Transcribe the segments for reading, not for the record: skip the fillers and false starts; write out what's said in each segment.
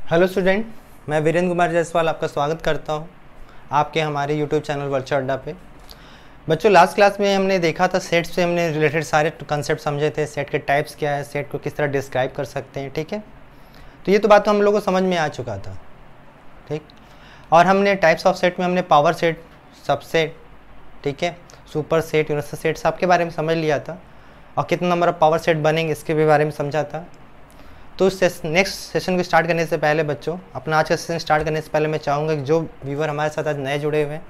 Hello student, मैं वीरेंद्र कुमार जायसवाल आपका स्वागत करता हूं आपके हमारे यूट्यूब चैनल वर्चुअल अड्डा पे। बच्चों, लास्ट क्लास में हमने देखा था सेट से हमने रिलेटेड सारे कंसेप्ट समझे थे। सेट के टाइप्स क्या है, सेट को किस तरह डिस्क्राइब कर सकते हैं, ठीक है। तो ये तो बात तो हम लोगों को समझ में आ चुका था, ठीक। और हमने टाइप्स ऑफ सेट में हमने पावर सेट, सबसेट, ठीक है, सुपर सेट, यूनिवर्सल सेट सबके बारे में समझ लिया था। और कितना नंबर ऑफ पावर सेट बनेंगे इसके भी बारे में समझा था। तो नेक्स्ट सेशन को स्टार्ट करने से पहले बच्चों, अपना आज का सेशन स्टार्ट करने से पहले मैं चाहूँगा कि जो व्यूवर हमारे साथ आज नए जुड़े हुए हैं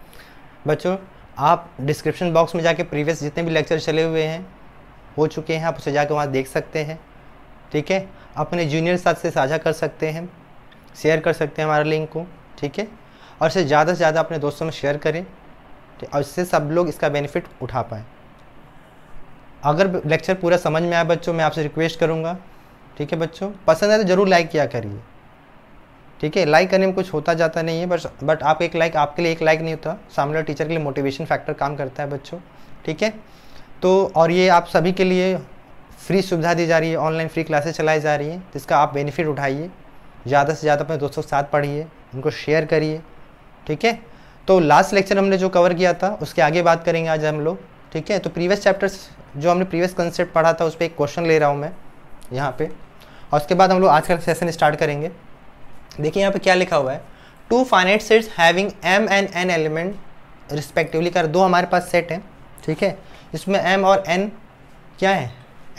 बच्चों, आप डिस्क्रिप्शन बॉक्स में जाके प्रीवियस जितने भी लेक्चर चले हुए हैं, हो चुके हैं, आप उसे जाकर वहाँ देख सकते हैं, ठीक है। अपने जूनियर साथ से साझा कर सकते हैं, शेयर कर सकते हैं हमारे लिंक को, ठीक है। और इसे ज़्यादा से ज़्यादा अपने दोस्तों में शेयर करें और इससे सब लोग इसका बेनिफिट उठा पाएँ। अगर लेक्चर पूरा समझ में आया बच्चों, मैं आपसे रिक्वेस्ट करूँगा, ठीक है बच्चों, पसंद है तो ज़रूर लाइक किया करिए, ठीक है। लाइक करने में कुछ होता जाता नहीं है, बट आप एक लाइक, आपके लिए एक लाइक नहीं होता, सामने वाले टीचर के लिए मोटिवेशन फैक्टर काम करता है बच्चों, ठीक है। तो और ये आप सभी के लिए फ्री सुविधा दी जा रही है, ऑनलाइन फ्री क्लासेस चलाई जा रही हैं, जिसका आप बेनिफिट उठाइए। ज़्यादा से ज़्यादा अपने दोस्तों के साथ पढ़िए, उनको शेयर करिए, ठीक है। तो लास्ट लेक्चर हमने जो कवर किया था उसके आगे बात करेंगे आज हम लोग, ठीक है। तो प्रीवियस चैप्टर्स जो हमने प्रीवियस कंसेप्ट पढ़ा था उस पर एक क्वेश्चन ले रहा हूँ मैं यहाँ पे, और उसके बाद हम लोग आज का सेशन स्टार्ट करेंगे। देखिए यहाँ पे क्या लिखा हुआ है, two finite sets having m and n element respectively कर। दो हमारे पास सेट हैं, ठीक है, इसमें m और n क्या है,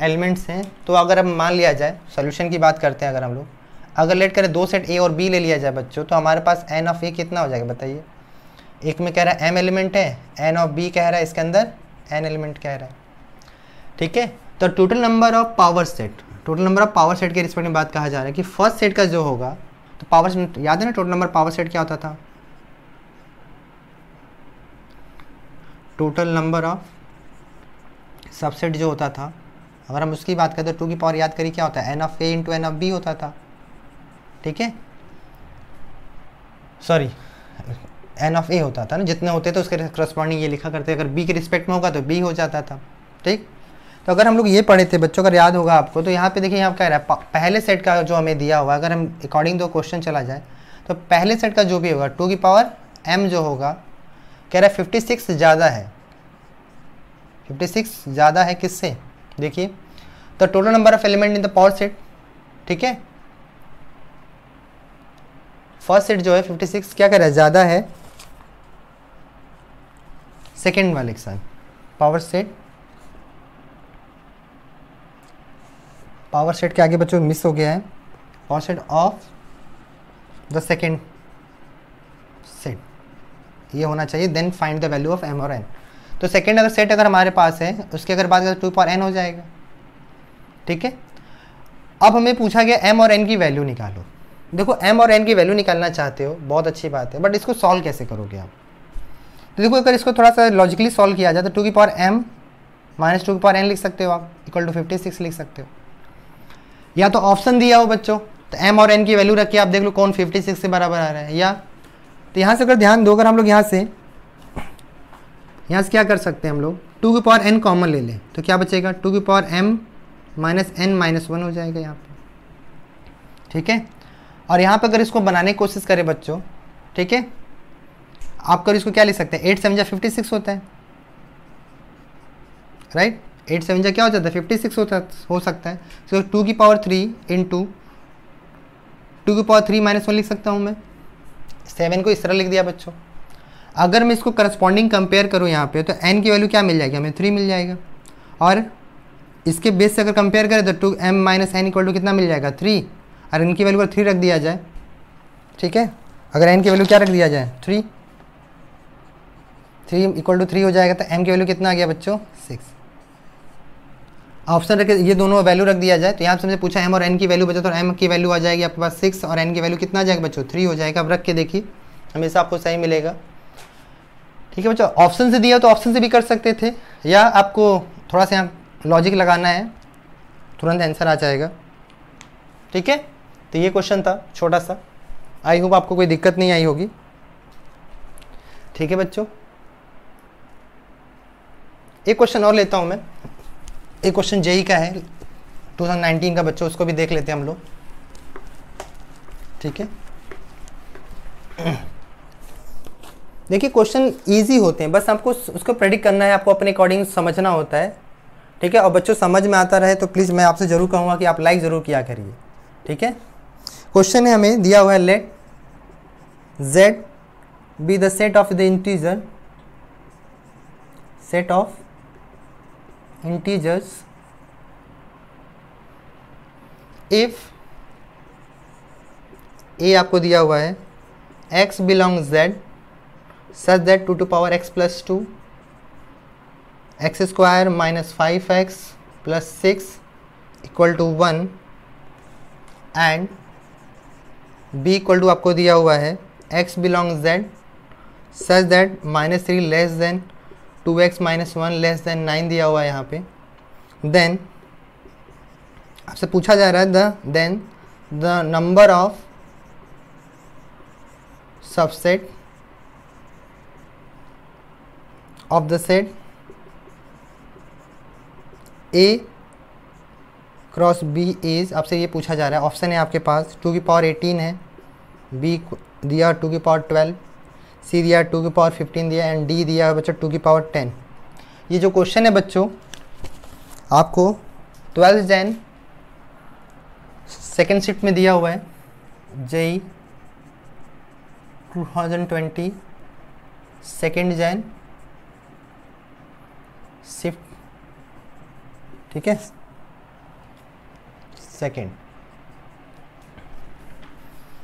एलिमेंट्स हैं। तो अगर अब मान लिया जाए, सोल्यूशन की बात करते हैं, अगर हम लोग अगर लेट करें दो सेट a और b ले लिया जाए बच्चों, तो हमारे पास n ऑफ a कितना हो जाएगा बताइए। एक में कह रहा है m एलिमेंट है, n ऑफ b कह रहा है इसके अंदर n एलिमेंट कह रहा है, ठीक है। तो total number of power set, total number of power set के रिस्पेक्ट में बात कहा जा रहा है कि फर्स्ट सेट का जो होगा, तो पावर सेट याद है ना, टोटल नंबर पावर सेट क्या होता था, टोटल नंबर ऑफ सबसेट जो होता था, अगर हम उसकी बात करें तो टू की पावर याद करिए क्या होता है, n of A into n of B होता था, ठीक है, सॉरी एन ऑफ ए होता था ना, जितने होते थे उसके करस्पॉन्डिंग ये लिखा करते, अगर बी के रिस्पेक्ट में होगा तो बी हो जाता था, ठीक। तो अगर हम लोग ये पढ़े थे बच्चों, अगर याद होगा आपको, तो यहाँ पे देखिए यहाँ कह रहा है पहले सेट का जो हमें दिया हुआ, अगर हम अकॉर्डिंग टू क्वेश्चन चला जाए तो पहले सेट का जो भी होगा टू की पावर m जो होगा, कह रहा है 56 ज़्यादा है, 56 ज़्यादा है किससे, देखिए तो total number of element in the power set, ठीक है। फर्स्ट सेट जो है 56 क्या कह रहा है, ज़्यादा है सेकेंड वाले के साथ। पावर सेट के आगे बच्चों मिस हो गया है, power set of the second set ये होना चाहिए, then find the value of m और n। तो सेकेंड अगर सेट अगर हमारे पास है, उसकी अगर बात करें 2 पावर n हो जाएगा, ठीक है। अब हमें पूछा गया m और n की वैल्यू निकालो। देखो m और n की वैल्यू निकालना चाहते हो, बहुत अच्छी बात है, बट इसको सॉल्व कैसे करोगे आप। तो देखो अगर इसको थोड़ा सा लॉजिकली सॉल्व किया जाए तो 2 की पावर m माइनस 2 की पावर n लिख सकते हो आप, इक्वल टू 56 लिख सकते हो। या तो ऑप्शन दिया हो बच्चों, तो m और n की वैल्यू रख के आप देख लो कौन 56 से बराबर आ रहा है, या तो यहाँ से अगर ध्यान दो, अगर हम लोग यहाँ से क्या कर सकते हैं, हम लोग 2 की पावर n कॉमन ले लें तो क्या बचेगा, 2 की power m minus n minus 1 हो जाएगा यहाँ पे, ठीक है। और यहाँ पे अगर इसको बनाने की कोशिश करें बच्चों, ठीक है, आप अगर इसको क्या लिख सकते हैं, 8 7 56 होता है, राइट, 8 7 क्या हो जाता है 56 हो सकता है। तो 2 की पावर 3 इंटू 2 की पावर 3 माइनस 1 लिख सकता हूँ मैं, 7 को इस तरह लिख दिया बच्चों। अगर मैं इसको करस्पॉन्डिंग कंपेयर करूँ यहाँ पे, तो n की वैल्यू क्या मिल जाएगी हमें, 3 मिल जाएगा, और इसके बेस से अगर कंपेयर करें तो 2m minus n equal to कितना मिल जाएगा 3, और n की वैल्यू पर 3 रख दिया जाए, ठीक है। अगर n की वैल्यू क्या रख दिया जाए 3 इक्वल टू 3 हो जाएगा, तो m की वैल्यू कितना आ गया बच्चों 6। ऑप्शन रख ये दोनों वैल्यू रख दिया जाए, तो यहाँ से हमसे पूछा m और n की वैल्यू बचा, तो m की वैल्यू आ जाएगी आपके पास 6 और n की वैल्यू कितना आ जाएगा बच्चों 3 हो जाएगा। अब रख के देखिए हमेशा आपको सही मिलेगा, ठीक है बच्चों। ऑप्शन से दिया तो ऑप्शन से भी कर सकते थे, या आपको थोड़ा सा यहाँ लॉजिक लगाना है, तुरंत आंसर आ जाएगा, ठीक है। तो ये क्वेश्चन था छोटा सा, आई होप आपको कोई दिक्कत नहीं आई होगी, ठीक है बच्चों। एक क्वेश्चन और लेता हूँ मैं, एक क्वेश्चन जेई का है 2019 का बच्चों, उसको भी देख लेते हैं हम लोग, ठीक है, देखिए क्वेश्चन इजी होते हैं, बस आपको उसको प्रेडिक्ट करना है, आपको अपने अकॉर्डिंग समझना होता है। ठीक है, और बच्चों समझ में आता रहे तो प्लीज़ मैं आपसे ज़रूर कहूँगा कि आप लाइक ज़रूर किया करिए। ठीक है, क्वेश्चन है हमें दिया हुआ है, let z be the set of the integer, set of integers if a आपको दिया हुआ है x belongs z such that 2 two power x plus 2 x square minus 5x plus 6 equal to 1 and b equal to आपको दिया हुआ है x belongs z such that -3 less than 2x minus 1 less than 9 दिया हुआ है यहाँ पे। Then आपसे पूछा जा रहा है then the number of subset of the set A cross B is, आपसे ये पूछा जा रहा है। ऑप्शन है आपके पास 2 की पावर 18 है, B दिया 2 की पावर 12, C दिया 2 की पावर 15 दिया एंड D दिया है बच्चों 2 की पावर 10। ये जो क्वेश्चन है बच्चों आपको 12 जैन सेकेंड शिफ्ट में दिया हुआ है, JEE 2020 सेकेंड जैन शिफ्ट। ठीक है, सेकेंड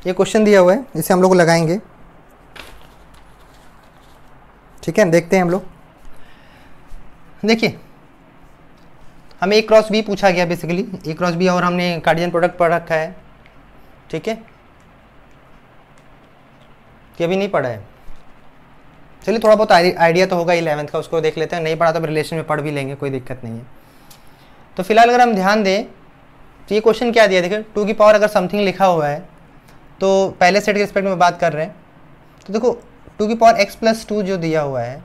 ये क्वेश्चन दिया हुआ है, इसे हम लोग लगाएंगे। ठीक है, देखते हैं हम लोग। देखिए हमें A क्रॉस B पूछा गया, बेसिकली A क्रॉस B, और हमने कार्डियन प्रोडक्ट पढ़ रखा है। ठीक है, कि अभी नहीं पढ़ा है, चलिए थोड़ा बहुत आइडिया तो होगा 11th का, उसको देख लेते हैं। नहीं पढ़ा तो रिलेशन में पढ़ भी लेंगे, कोई दिक्कत नहीं है। तो फिलहाल अगर हम ध्यान दें तो ये क्वेश्चन क्या दिया, देखिए 2 की पावर अगर समथिंग लिखा हुआ है तो पहले सेट के रिस्पेक्ट में बात कर रहे हैं, तो देखो 2 की पावर x प्लस 2 जो दिया हुआ है,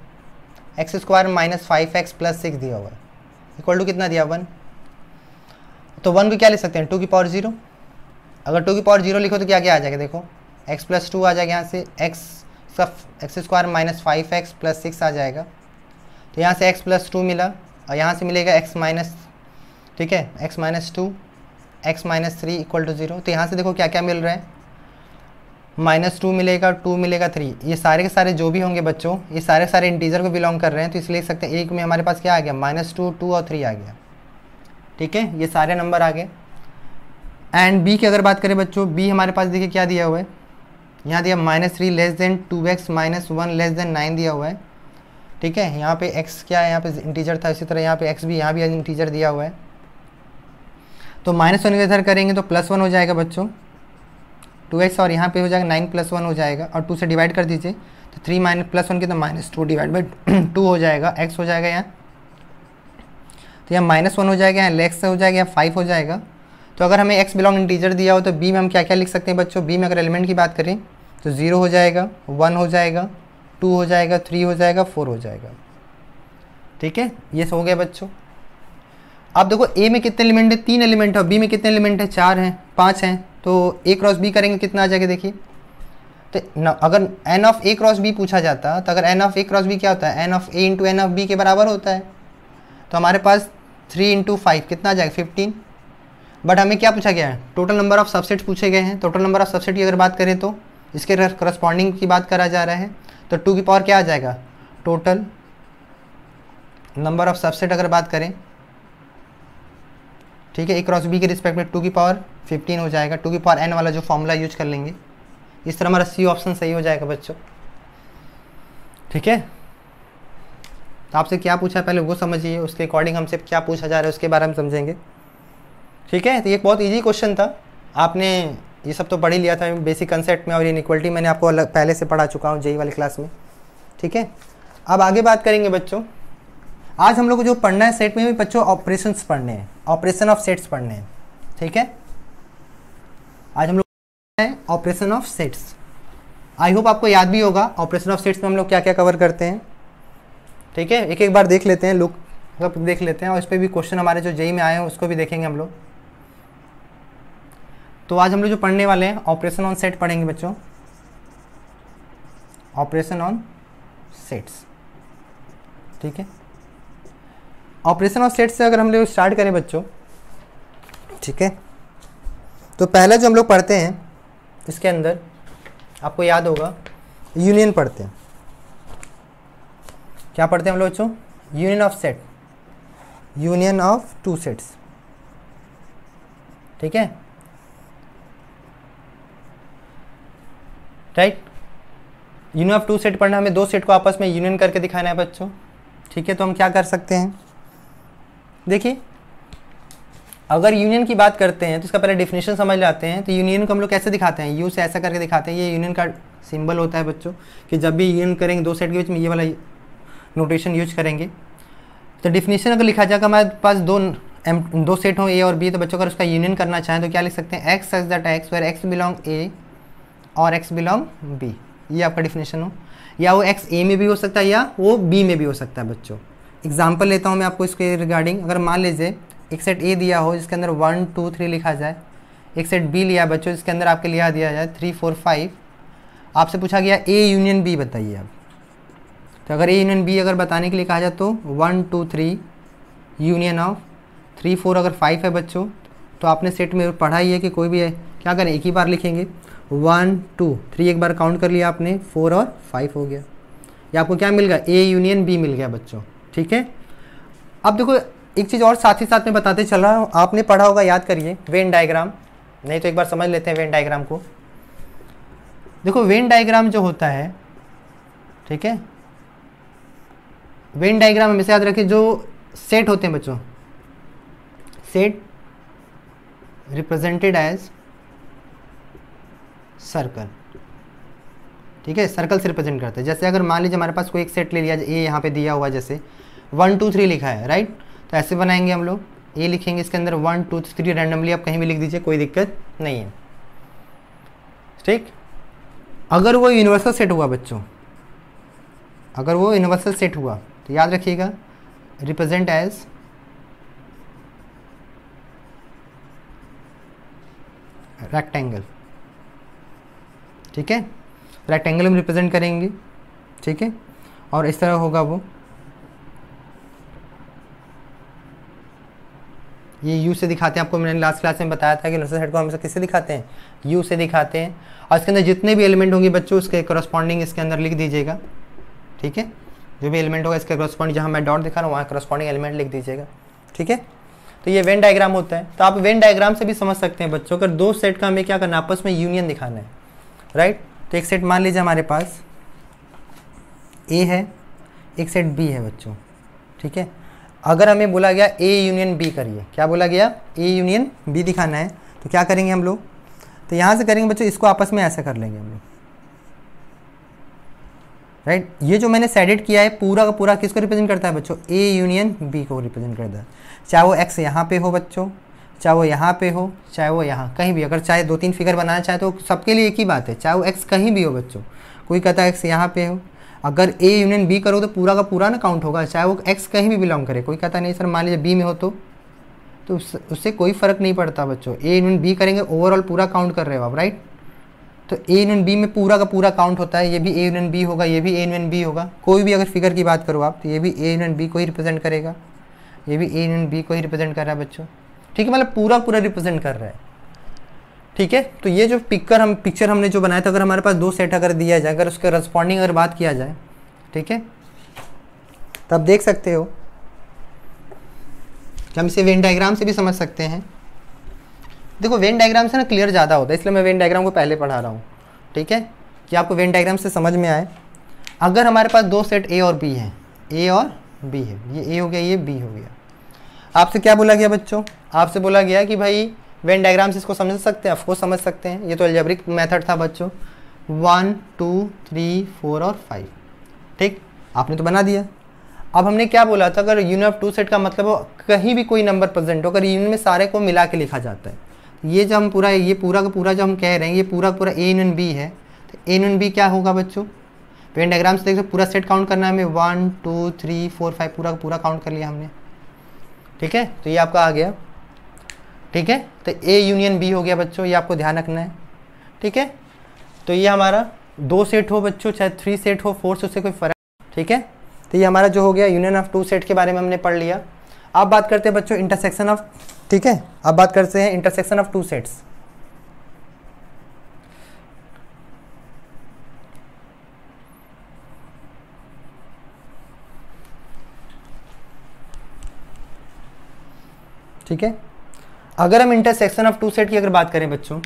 x square minus 5x plus 6 दिया हुआ है, इक्वल टू कितना दिया 1। तो 1 को क्या लिख सकते हैं 2 की पावर 0। अगर 2 की पावर 0 लिखो तो क्या क्या आ जाएगा, देखो x प्लस 2 आ जाएगा, यहाँ से x square minus 5x plus 6 आ जाएगा। तो यहाँ से x प्लस 2 मिला और यहाँ से मिलेगा x माइनस, ठीक है, x minus 2 x minus 3 equal to 0। तो यहाँ से देखो क्या क्या मिल रहा है, -2 मिलेगा, 2 मिलेगा, 3। ये सारे के सारे जो भी होंगे बच्चों, ये सारे सारे इंटीजर को बिलोंग कर रहे हैं, तो इसलिए लिख सकते हैं एक में हमारे पास क्या आ गया -2, 2 और 3 आ गया। ठीक है, ये सारे नंबर आ गए। एंड b की अगर बात करें बच्चों, b हमारे पास देखिए क्या दिया हुआ है, यहाँ दिया -3 less than 2x minus 1 less than 9 दिया हुआ है। ठीक है, यहाँ पे x क्या है, यहाँ पे इंटीजर था, इसी तरह यहाँ पे x भी, यहाँ भी इंटीजर दिया हुआ है। तो -1 के इधर करेंगे तो +1 हो जाएगा बच्चों 2x, और यहाँ पे हो जाएगा 9 + 1 हो जाएगा, और 2 से डिवाइड कर दीजिए तो 3 +1 के तो -2 डिवाइड बाई 2 हो जाएगा, x हो जाएगा यहाँ, तो यहाँ -1 हो जाएगा, यहाँ x हो जाएगा, यहाँ 5 हो जाएगा। तो अगर हमें x बिलोंग इंटीजर दिया हो तो b में हम क्या क्या लिख सकते हैं बच्चों, b में अगर एलिमेंट की बात करें तो 0 हो जाएगा, 1 हो जाएगा, 2 हो जाएगा, 3 हो जाएगा, 4 हो जाएगा। ठीक है, ये हो गया बच्चों। अब देखो a में कितने एलिमेंट है, 3 एलिमेंट है, और b में कितने एलिमेंट है, 4 हैं, 5 हैं। तो a क्रॉस b करेंगे कितना आ जाएगा, देखिए तो अगर n of a cross b पूछा जाता तो अगर n of a cross b क्या होता है, n of a into n of b के बराबर होता है। तो हमारे पास 3 × 5 कितना आ जाएगा 15। बट हमें क्या पूछा गया है, टोटल नंबर ऑफ सबसेट्स पूछे गए हैं। टोटल नंबर ऑफ सबसेट की अगर बात करें तो इसके करस्पॉन्डिंग की बात करा जा रहा है, तो 2 की पावर क्या आ जाएगा, टोटल नंबर ऑफ सबसेट अगर बात करें, ठीक है, a क्रॉस b के रिस्पेक्ट में 2 की पावर 15 हो जाएगा। 2 की पावर n वाला जो फॉर्मूला यूज कर लेंगे, इस तरह हमारा सी ऑप्शन सही हो जाएगा बच्चों। ठीक है, तो आपसे क्या पूछा है पहले वो समझिए, उसके अकॉर्डिंग हमसे क्या पूछा जा रहा है उसके बारे में समझेंगे। ठीक है, तो ये बहुत इजी क्वेश्चन था, आपने ये सब तो पढ़ ही लिया था बेसिक कंसेप्ट में, और इनइक्वालिटी मैंने आपको अलग पहले से पढ़ा चुका हूँ जेई वाली क्लास में। ठीक है, अब आगे बात करेंगे बच्चों। आज हम लोग को जो पढ़ना है सेट में भी बच्चों ऑपरेशंस पढ़ने हैं, ऑपरेशन ऑफ सेट्स पढ़ने हैं। ठीक है, आज हम लोग हैं operation of sets. I hope आपको याद भी होगा ऑपरेशन ऑफ सेट्स में हम लोग क्या क्या कवर करते हैं। ठीक है, एक एक बार देख लेते हैं, लुक देख लेते हैं, और इस पर भी क्वेश्चन हमारे जो जेई में आए हैं उसको भी देखेंगे हम लोग। तो आज हम लोग जो पढ़ने वाले हैं ऑपरेशन ऑन सेट पढ़ेंगे बच्चों, ऑपरेशन ऑन सेट्स। ठीक है, ऑपरेशन ऑन सेट्स से अगर हम लोग स्टार्ट करें बच्चों, ठीक है, तो पहला जो हम लोग पढ़ते हैं इसके अंदर आपको याद होगा यूनियन पढ़ते हैं। क्या पढ़ते हैं हम लोग बच्चों? Union of set, union of two sets. ठीक है, right. Union of two set पढ़ना, हमें दो सेट को आपस में यूनियन करके दिखाना है बच्चों। ठीक है, तो हम क्या कर सकते हैं, देखिए अगर यूनियन की बात करते हैं तो इसका पहले डेफिनेशन समझ लाते हैं। तो यूनियन को हम लोग कैसे दिखाते हैं, यू से ऐसा करके दिखाते हैं। ये यूनियन का सिंबल होता है बच्चों कि जब भी यूनियन करेंगे दो सेट के बीच में ये वाला नोटेशन यूज करेंगे। तो डेफिनेशन अगर लिखा जाएगा हमारे पास दो सेट हो ए और बी, तो बच्चों अगर उसका यूनियन करना चाहें तो क्या लिख सकते हैं, x such that x where x belong a और एक्स बिलोंग बी, ये आपका डेफिनेशन हो। या वो एक्स ए में भी हो सकता है या वो बी में भी हो सकता है बच्चों। एग्जाम्पल लेता हूँ मैं आपको इसके रिगार्डिंग। अगर मान लीजिए एक सेट ए दिया हो जिसके अंदर 1 2 3 लिखा जाए, एक सेट बी लिया बच्चों जिसके अंदर आपके लिया दिया जाए 3 4 5, आपसे पूछा गया ए यूनियन बी बताइए आप। तो अगर ए यूनियन बी अगर बताने के लिए कहा जाए तो 1 2 3 यूनियन ऑफ 3 4 अगर 5 है बच्चों, तो आपने सेट में पढ़ा ही है कि कोई भी है क्या करें, एक ही बार लिखेंगे 1 2 3, एक बार काउंट कर लिया आपने, 4 और 5 हो गया। या आपको क्या मिल गया, ए यूनियन बी मिल गया बच्चों। ठीक है, अब देखो एक चीज़ और साथ ही साथ में बताते चल रहा हूँ, आपने पढ़ा होगा, याद करिए वेन डायग्राम, नहीं तो एक बार समझ लेते हैं वेन डायग्राम को। देखो वेन डायग्राम जो होता है, ठीक है, वेन डायग्राम हमेशा याद रखिए, जो सेट होते हैं बच्चों, सेट रिप्रेजेंटेड एज सर्कल। ठीक है, सर्कल से रिप्रेजेंट करते हैं। जैसे अगर मान लीजिए हमारे पास कोई एक सेट ले लिया, ए यहाँ पे दिया हुआ, जैसे 1 2 3 लिखा है, राइट। तो ऐसे बनाएंगे हम लोग, ए लिखेंगे इसके अंदर 1 2 3, रैंडमली आप कहीं भी लिख दीजिए, कोई दिक्कत नहीं है। ठीक, अगर वो यूनिवर्सल सेट हुआ बच्चों, अगर वो यूनिवर्सल सेट हुआ तो याद रखिएगा रिप्रेजेंट एज रेक्टेंगल। ठीक है, रेक्टेंगल में रिप्रेजेंट करेंगे। ठीक है, और इस तरह होगा वो, ये यू से दिखाते हैं। आपको मैंने लास्ट क्लास में बताया था कि यूनिवर्सल सेट को हमेशा किससे दिखाते हैं, यू से दिखाते हैं। और इसके अंदर जितने भी एलिमेंट होंगे बच्चों उसके करस्पॉन्डिंग इसके अंदर लिख दीजिएगा। ठीक है, जो भी एलिमेंट होगा इसके करस्पॉन्डिंग, जहाँ मैं डॉट दिखा रहा हूँ वहाँ करस्पॉन्डिंग एलिमेंट लिख दीजिएगा। ठीक है, तो ये वेन डायग्राम होता है। तो आप वेन डायग्राम से भी समझ सकते हैं बच्चों, अगर दो सेट का हमें क्या करना है, आपस में यूनियन दिखाना है, राइट। तो एक सेट मान लीजिए हमारे पास ए है, एक सेट बी है बच्चों। ठीक है, अगर हमें बोला गया ए यूनियन बी करिए, क्या बोला गया, ए यूनियन बी दिखाना है, तो क्या करेंगे हम लोग, तो यहाँ से करेंगे बच्चों, इसको आपस में ऐसा कर लेंगे हम लोग, राइट। ये जो मैंने सेडेड किया है पूरा का पूरा किसको रिप्रेजेंट करता है बच्चों, ए यूनियन बी को रिप्रेजेंट करता है। चाहे वो एक्स यहाँ पे हो बच्चों, चाहे वो यहाँ पे हो, चाहे वो यहाँ कहीं भी, अगर चाहे 2 3 फिगर बनाना चाहे तो सबके लिए एक ही बात है, चाहे वो एक्स कहीं भी हो बच्चों। कोई कहता है एक्स यहाँ पे हो, अगर ए यूनियन बी करो तो पूरा का पूरा ना काउंट होगा, चाहे वो एक्स कहीं भी बिलोंग करे। कोई कहता नहीं सर मान लीजिए बी में हो तो उससे कोई फ़र्क नहीं पड़ता बच्चों, ए यूनियन बी करेंगे ओवरऑल पूरा काउंट कर रहे हो आप, राइट। तो ए यूनियन बी में पूरा का पूरा काउंट होता है, ये भी ए यूनियन बी होगा, ये भी ए यूनियन बी होगा। कोई भी अगर फिगर की बात करो आप तो ये भी ए यूनियन बी को ही रिप्रेजेंट करेगा, ये भी ए यूनियन बी को ही रिप्रेजेंट कर रहा है बच्चों। ठीक है, मतलब पूरा पूरा रिप्रेजेंट कर रहा है। ठीक है, तो ये जो पिक्चर हमने जो बनाया था, अगर हमारे पास दो सेट अगर दिया जाए, अगर उसके करस्पॉन्डिंग अगर बात किया जाए, ठीक है, तब देख सकते हो कि हम इसे वेन डायग्राम से भी समझ सकते हैं। देखो वेन डायग्राम से ना क्लियर ज़्यादा होता है, इसलिए मैं वेन डायग्राम को पहले पढ़ा रहा हूँ। ठीक है, कि आपको वेन डायग्राम से समझ में आए। अगर हमारे पास दो सेट ए और बी हैं, ए और बी है, ये ए हो गया, ये बी हो गया, आपसे क्या बोला गया बच्चों, आपसे बोला गया कि भाई वेन डायग्राम से इसको समझ सकते हैं, ऑफकोर्स समझ सकते हैं, ये तो अलजेब्रिक मेथड था बच्चों। 1 2 3 4 और 5, ठीक, आपने तो बना दिया। अब हमने क्या बोला था, अगर यूनियन ऑफ टू सेट का मतलब हो कहीं भी कोई नंबर प्रेजेंट हो, अगर यूनियन में सारे को मिला के लिखा जाता है। ये जो हम पूरा का पूरा जो हम कह रहे हैं, ये पूरा का पूरा ए यूनियन बी है, तो ए यूनियन बी क्या होगा बच्चों, वेन डायग्राम से देखो पूरा सेट काउंट करना है हमें, 1 2 3 4 5 पूरा का पूरा काउंट कर लिया हमने। ठीक है, तो ये आपका आ गया। ठीक है। तो ए यूनियन बी हो गया बच्चों, ये आपको ध्यान रखना है, ठीक है। तो ये हमारा 2 सेट हो बच्चों, चाहे 3 सेट हो, 4 से उससे कोई फर्क, ठीक है। तो ये हमारा जो हो गया यूनियन ऑफ 2 सेट के बारे में हमने पढ़ लिया। अब बात करते हैं बच्चों इंटरसेक्शन ऑफ, ठीक है। अब बात करते हैं इंटरसेक्शन ऑफ 2 सेट्स। ठीक है। अगर हम इंटरसेक्शन ऑफ 2 सेट की अगर बात करें बच्चों,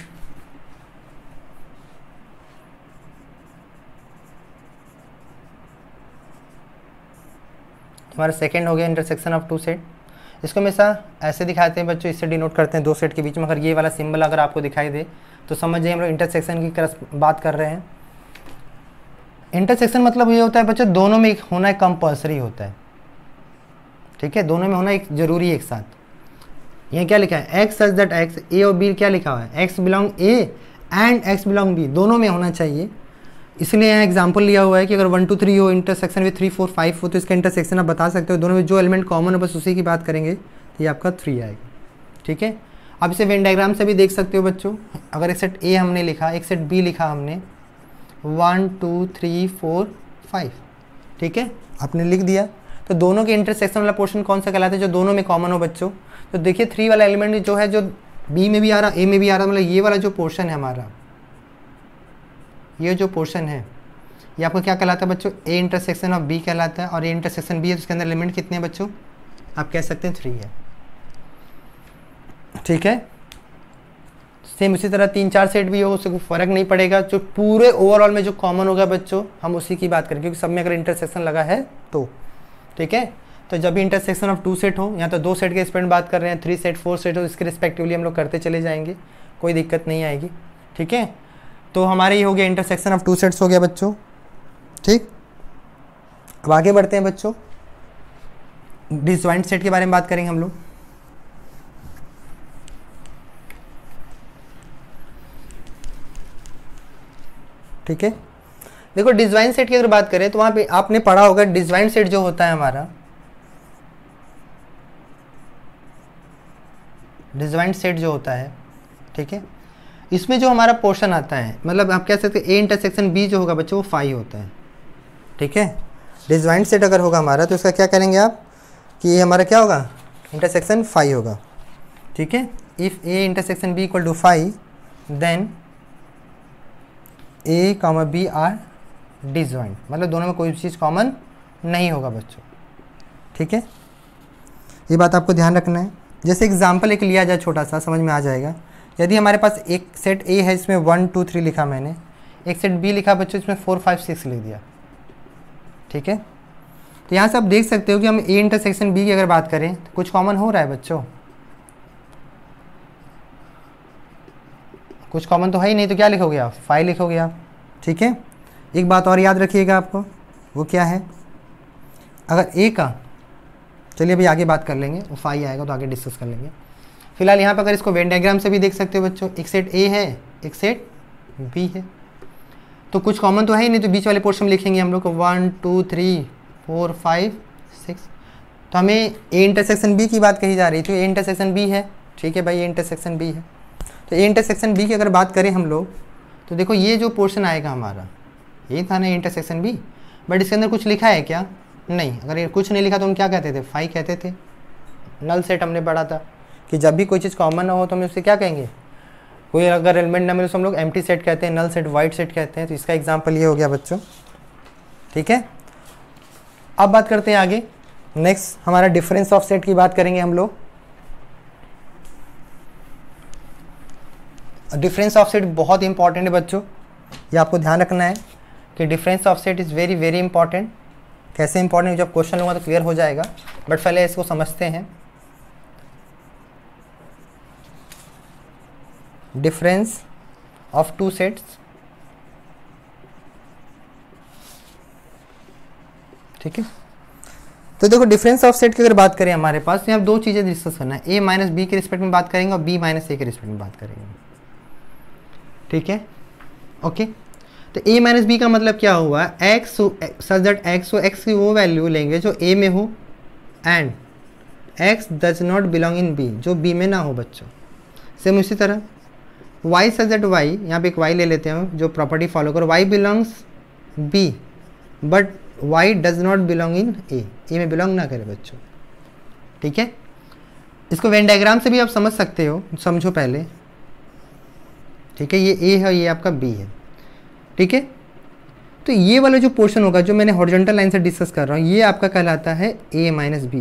हमारा सेकंड हो गया इंटरसेक्शन ऑफ 2 सेट। इसको हमेशा ऐसे दिखाते हैं बच्चों, इससे डिनोट करते हैं 2 सेट के बीच में। अगर ये वाला सिंबल अगर आपको दिखाई दे तो समझ जाइए हम लोग इंटरसेक्शन की बात कर रहे हैं। इंटरसेक्शन मतलब ये होता है बच्चों, दोनों में होना कंपल्सरी होता है, ठीक है। दोनों में होना एक जरूरी है एक साथ। ये क्या लिखा है, x such that x, A और बी क्या लिखा हुआ है, x belong A and x belong B, दोनों में होना चाहिए। इसलिए यहाँ एग्जांपल लिया हुआ है कि अगर 1 2 3 हो, इंटरसेक्शन में 3 4 5 हो, तो इसका इंटरसेक्शन आप बता सकते हो। दोनों में जो एलिमेंट कॉमन है बस उसी की बात करेंगे, तो ये आपका 3 आएगा, ठीक है। अब इसे वेन डायग्राम से भी देख सकते हो बच्चों। अगर एक सेट ए हमने लिखा, एक सेट बी लिखा हमने, 1 2 3 4 5, ठीक है, आपने लिख दिया। तो दोनों के इंटरसेक्शन वाला पोर्शन कौन सा कहलाता है, जो दोनों में कॉमन हो बच्चों। तो देखिए 3 वाला एलिमेंट जो है, जो बी में भी आ रहा, ए में भी आ रहा, मतलब ये वाला जो पोर्शन है हमारा, ये जो पोर्शन है ये आपको क्या कहलाता है बच्चों, ए इंटरसेक्शन ऑफ बी कहलाता है। और ए इंटरसेक्शन बी है तो उसके अंदर एलिमेंट कितने हैं बच्चों, आप कह सकते हैं 3 है, ठीक है। सेम उसी तरह 3 4 सेट भी हो, उससे कोई फर्क नहीं पड़ेगा। जो पूरे ओवरऑल में जो कॉमन होगा बच्चों, हम उसी की बात करें, क्योंकि सब में अगर इंटरसेक्शन लगा है तो, ठीक है। तो जब भी इंटरसेक्शन ऑफ 2 सेट हो, यहाँ तो 2 सेट के रिस्पेक्ट बात कर रहे हैं, 3 सेट 4 सेट हो, इसके रिस्पेक्टिवली हम लोग करते चले जाएंगे, कोई दिक्कत नहीं आएगी, ठीक है। तो हमारे ये हो गया इंटरसेक्शन ऑफ 2 सेट्स हो गया बच्चों, ठीक। अब आगे बढ़ते हैं बच्चों, डिसजॉइंट सेट के बारे में बात करेंगे हम लोग। ठीक है, देखो डिसजॉइंट सेट की अगर बात करें तो वहां पे आपने पढ़ा होगा, डिसजॉइंट सेट जो होता है हमारा, डिसजॉइंट सेट जो होता है, ठीक है, इसमें जो हमारा पोर्शन आता है, मतलब आप कह सकते हैं ए इंटरसेक्शन बी जो होगा बच्चों वो 5 होता है, ठीक है। डिसजॉइंट सेट अगर होगा हमारा तो इसका क्या करेंगे आप, कि ये हमारा क्या होगा, इंटरसेक्शन 5 होगा, ठीक है। If A intersection B equal to 5 then A comma B are disjoint, मतलब दोनों में कोई चीज़ कॉमन नहीं होगा बच्चों, ठीक है। ये बात आपको ध्यान रखना है। जैसे एग्जाम्पल एक लिया जाए छोटा सा, समझ में आ जाएगा। यदि हमारे पास एक सेट ए है, इसमें 1 2 3 लिखा मैंने, एक सेट बी लिखा बच्चों, इसमें 4 5 6 लिख दिया, ठीक है। तो यहाँ से आप देख सकते हो कि हम ए इंटरसेक्शन बी की अगर बात करें तो कुछ कॉमन हो रहा है बच्चों, कुछ कॉमन तो है ही नहीं, तो क्या लिखोगे आप, 5 लिखोगे आप, ठीक है। एक बात और याद रखिएगा आपको, वो क्या है, अगर ए का, चलिए अभी आगे बात कर लेंगे, वो 5 आएगा तो आगे डिस्कस कर लेंगे। फिलहाल यहाँ पर अगर इसको वेन डायग्राम से भी देख सकते हो बच्चों, एक सेट ए है, एक सेट बी है, तो कुछ कॉमन तो है ही नहीं, तो बीच वाले पोर्शन में लिखेंगे हम लोग को 1 2 3 4 5 6। तो हमें ए इंटरसेक्शन बी की बात कही जा रही थी, ए इंटरसेक्शन बी है, ठीक है भाई, ए इंटरसेक्शन बी है। तो ए इंटरसेक्शन बी की अगर बात करें हम लोग, तो देखो ये जो पोर्शन आएगा हमारा, ये था ना इंटरसेक्शन बी, बट इसके अंदर कुछ लिखा है क्या, नहीं। अगर ये कुछ नहीं लिखा तो हम क्या कहते थे, 5 कहते थे। नल सेट हमने पढ़ा था कि जब भी कोई चीज़ कॉमन ना हो तो हम उससे क्या कहेंगे, कोई अगर एलिमेंट ना मिले तो हम लोग एम्प्टी सेट कहते हैं, नल सेट वाइट सेट कहते हैं। तो इसका एग्जांपल ये हो गया बच्चों, ठीक है। अब बात करते हैं आगे, नेक्स्ट हमारा डिफरेंस ऑफ सेट की बात करेंगे हम लोग। डिफरेंस ऑफ सेट बहुत इंपॉर्टेंट है बच्चों, ये आपको ध्यान रखना है कि difference of set is very very important. कैसे इंपॉर्टेंट, जब क्वेश्चन होगा तो क्लियर हो जाएगा, बट पहले इसको समझते हैं। डिफरेंस ऑफ 2 सेट्स, ठीक है। तो देखो डिफरेंस ऑफ सेट की अगर बात करें हमारे पास, यहाँ 2 चीज़ें डिस्कस करना है, ए माइनस बी के रिस्पेक्ट में बात करेंगे और बी माइनस ए के रिस्पेक्ट में बात करेंगे, ठीक है, ओके। तो ए माइनस बी का मतलब क्या हुआ, एक्स सच दैट एक्स हो, एक्स की वो वैल्यू लेंगे जो ए में हो, and x does not belong in B, जो बी में ना हो बच्चों, सेम उसी तरह y सच दैट y, यहाँ पे एक y ले लेते हैं हम जो प्रॉपर्टी फॉलो करो, y बिलोंग्स b but y does not belong in a में बिलोंग ना करे बच्चों, ठीक है। इसको वेन डायग्राम से भी आप समझ सकते हो, समझो पहले, ठीक है। ये ए है, ये आपका बी है, ठीक है। तो ये वाला जो पोर्शन होगा जो मैंने हॉरिजॉन्टल लाइन से डिस्कस कर रहा हूँ, ये आपका कहलाता है ए माइनस बी।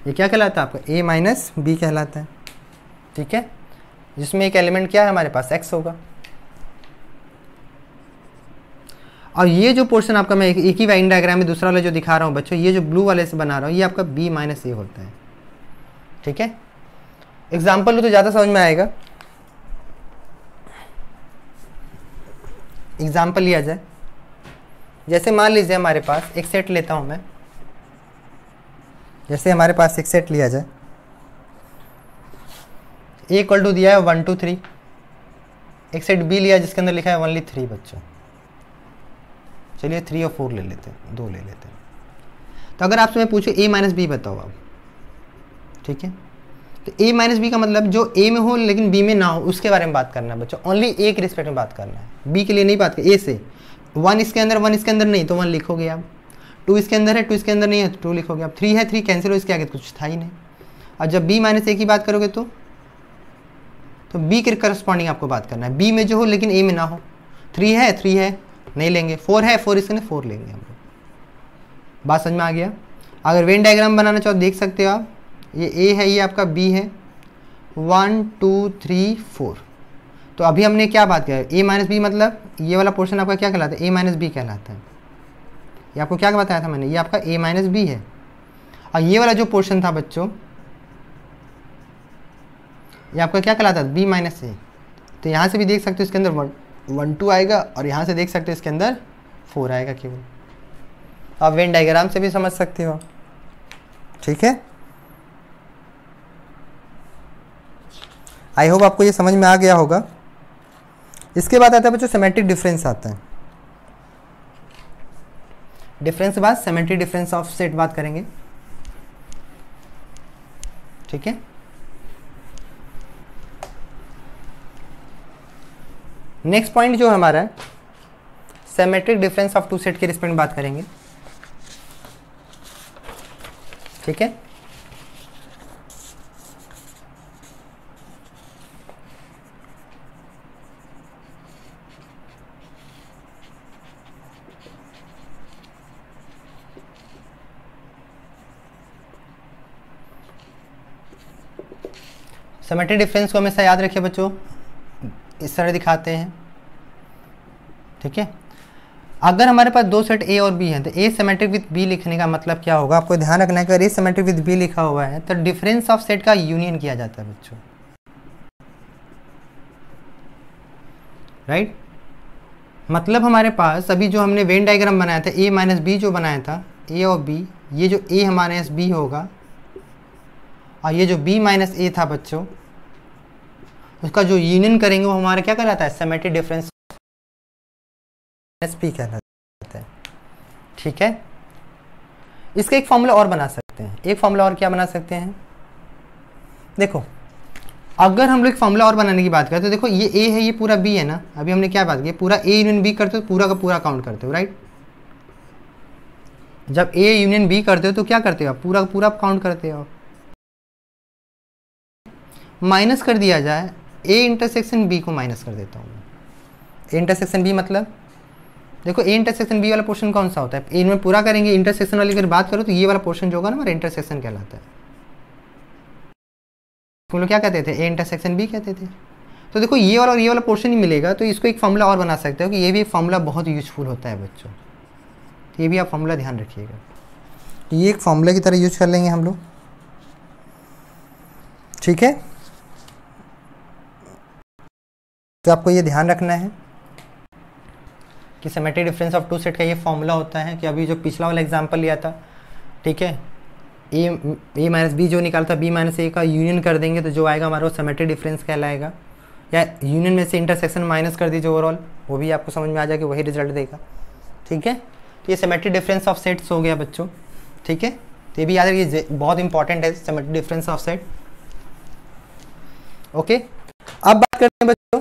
ये क्या कहलाता है आपका, ए माइनस बी कहलाता है, ठीक है। जिसमें एक एलिमेंट क्या है हमारे पास, एक्स होगा। और ये जो पोर्शन आपका मैं एक ही वेन डायग्राम में दूसरा वाला जो दिखा रहा हूँ बच्चों, ये जो ब्लू वाले से बना रहा हूँ, ये आपका बी माइनस ए होता है, ठीक है। एग्जाम्पल लो तो ज़्यादा समझ में आएगा। एग्जाम्पल लिया जाए, जैसे मान लीजिए हमारे पास एक सेट लेता हूँ मैं, जैसे हमारे पास एक सेट लिया जाए, ए इक्वल टू दिया है 1 2 3, एक सेट बी लिया जिसके अंदर लिखा है ओनली 3 बच्चों। चलिए 3 और 4 ले लेते हैं, 2 ले लेते हैं। तो अगर आपसे मैं पूछूं ए माइनस बी बताओ आप, ठीक है। तो ए माइनस बी का मतलब जो ए में हो लेकिन बी में ना हो, उसके बारे में बात करना है बच्चों। ओनली ए के रिस्पेक्ट में बात करना है, बी के लिए नहीं बात कर। ए से 1 इसके अंदर, 1 इसके अंदर नहीं तो 1 लिखोगे आप, 2 इसके अंदर है, 2 इसके अंदर नहीं है तो 2 लिखोगे आप, 3 है, 3 कैंसिल हो, इसके आगे कुछ था ही नहीं। और जब बी माइनस ए की बात करोगे तो बी के करस्पॉन्डिंग आपको बात करना है, बी में जो हो लेकिन ए में ना हो। 3 है, 3 है नहीं लेंगे, 4 है, 4 इसके अंदर 4 लेंगे हम लोग। बात समझ में आ गया। अगर वेन डायग्राम बनाना चाहो देख सकते हो आप, ये ए है, ये आपका बी है, 1 2 3 4। तो अभी हमने क्या बात किया, ए माइनस बी मतलब ये वाला पोर्शन आपका क्या कहलाता है, ए माइनस बी कहलाता है। ये आपको क्या बताया था मैंने, ये आपका ए माइनस बी है। और ये वाला जो पोर्शन था बच्चों, ये आपका क्या कहलाता है, बी माइनस ए। तो यहाँ से भी देख सकते हो इसके अंदर 1 2 आएगा, और यहाँ से देख सकते हो इसके अंदर 4 आएगा केवल। आप वेन डायग्राम से भी समझ सकते हो, ठीक है। आई होप आपको ये समझ में आ गया होगा। इसके बाद आता है बच्चों सिमेट्रिक डिफरेंस आता है। डिफरेंस के बाद सिमेट्रिक डिफरेंस ऑफ सेट बात करेंगे, ठीक है। नेक्स्ट पॉइंट जो हमारा है सिमेट्रिक डिफरेंस ऑफ 2 सेट के रिस्पेक्ट में बात करेंगे, ठीक है। सिमेट्रिक डिफरेंस को हमेशा याद रखिए बच्चों, इस तरह दिखाते हैं, ठीक है। अगर हमारे पास 2 सेट ए और बी हैं तो ए सिमेट्रिक विद बी लिखने का मतलब क्या होगा, आपको ध्यान रखना है कि अगर ए सिमेट्रिक विद बी लिखा हुआ है तो डिफरेंस ऑफ सेट का यूनियन किया जाता है बच्चों, राइट। मतलब हमारे पास अभी जो हमने वेन डायग्राम बनाया था, ए माइनस बी जो बनाया था, ए और बी, ये जो ए हमारे पास बी होगा और ये जो बी माइनस ए था बच्चों, उसका जो यूनियन करेंगे वो हमारा क्या कहलाता है, सिमेट्रिक डिफरेंस पी कहलाता है, ठीक है। इसका एक फॉर्मूला और बना सकते हैं। एक फॉर्मूला और क्या बना सकते हैं, देखो अगर हम लोग फॉर्मूला और बनाने की बात करें तो देखो ये ए है, ये पूरा बी है ना। अभी हमने क्या बात की, पूरा ए यूनियन बी करते हो पूरा का पूरा काउंट करते हो, राइट। जब ए यूनियन बी करते हो तो क्या करते हो आप, पूरा का पूरा काउंट करते हो। माइनस कर दिया जाए, ए इंटरसेक्शन बी को माइनस कर देता हूँ। ए इंटरसेक्शन बी मतलब देखो ए इंटरसेक्शन बी वाला पोर्शन कौन सा होता है, ए में पूरा करेंगे, इंटरसेक्शन वाली अगर बात करो तो ये वाला पोर्शन जो होगा ना हमारा इंटरसेक्शन कहलाता है। हम लोग क्या कहते थे, ए इंटरसेक्शन बी कहते थे। तो देखो ये वाला और ये वाला पोर्शन ही मिलेगा, तो इसको एक फॉर्मूला और बना सकते हो कि ये भी एक फॉर्मूला बहुत यूजफुल होता है बच्चों, ये भी आप फॉर्मूला ध्यान रखिएगा। ये एक फॉर्मूला की तरह यूज कर लेंगे हम लोग, ठीक है। तो आपको ये ध्यान रखना है कि सिमेट्रिक डिफरेंस ऑफ 2 सेट का ये फॉर्मूला होता है कि अभी जो पिछला वाला एग्जांपल लिया था, ठीक है, ए माइनस बी जो निकालता बी माइनस ए का यूनियन कर देंगे तो जो आएगा हमारा वो सिमेट्रिक डिफरेंस कहलाएगा। या यूनियन में से इंटरसेक्शन माइनस कर दीजिए ओवरऑल, वो भी आपको समझ में आ जाएगा, वही रिजल्ट देगा, ठीक है। तो ये सिमेट्रिक डिफरेंस ऑफ सेट्स हो गया बच्चों, ठीक है। तो ये भी याद रखिए बहुत इंपॉर्टेंट है symmetric difference of set, okay, अब बात करते हैं बच्चों,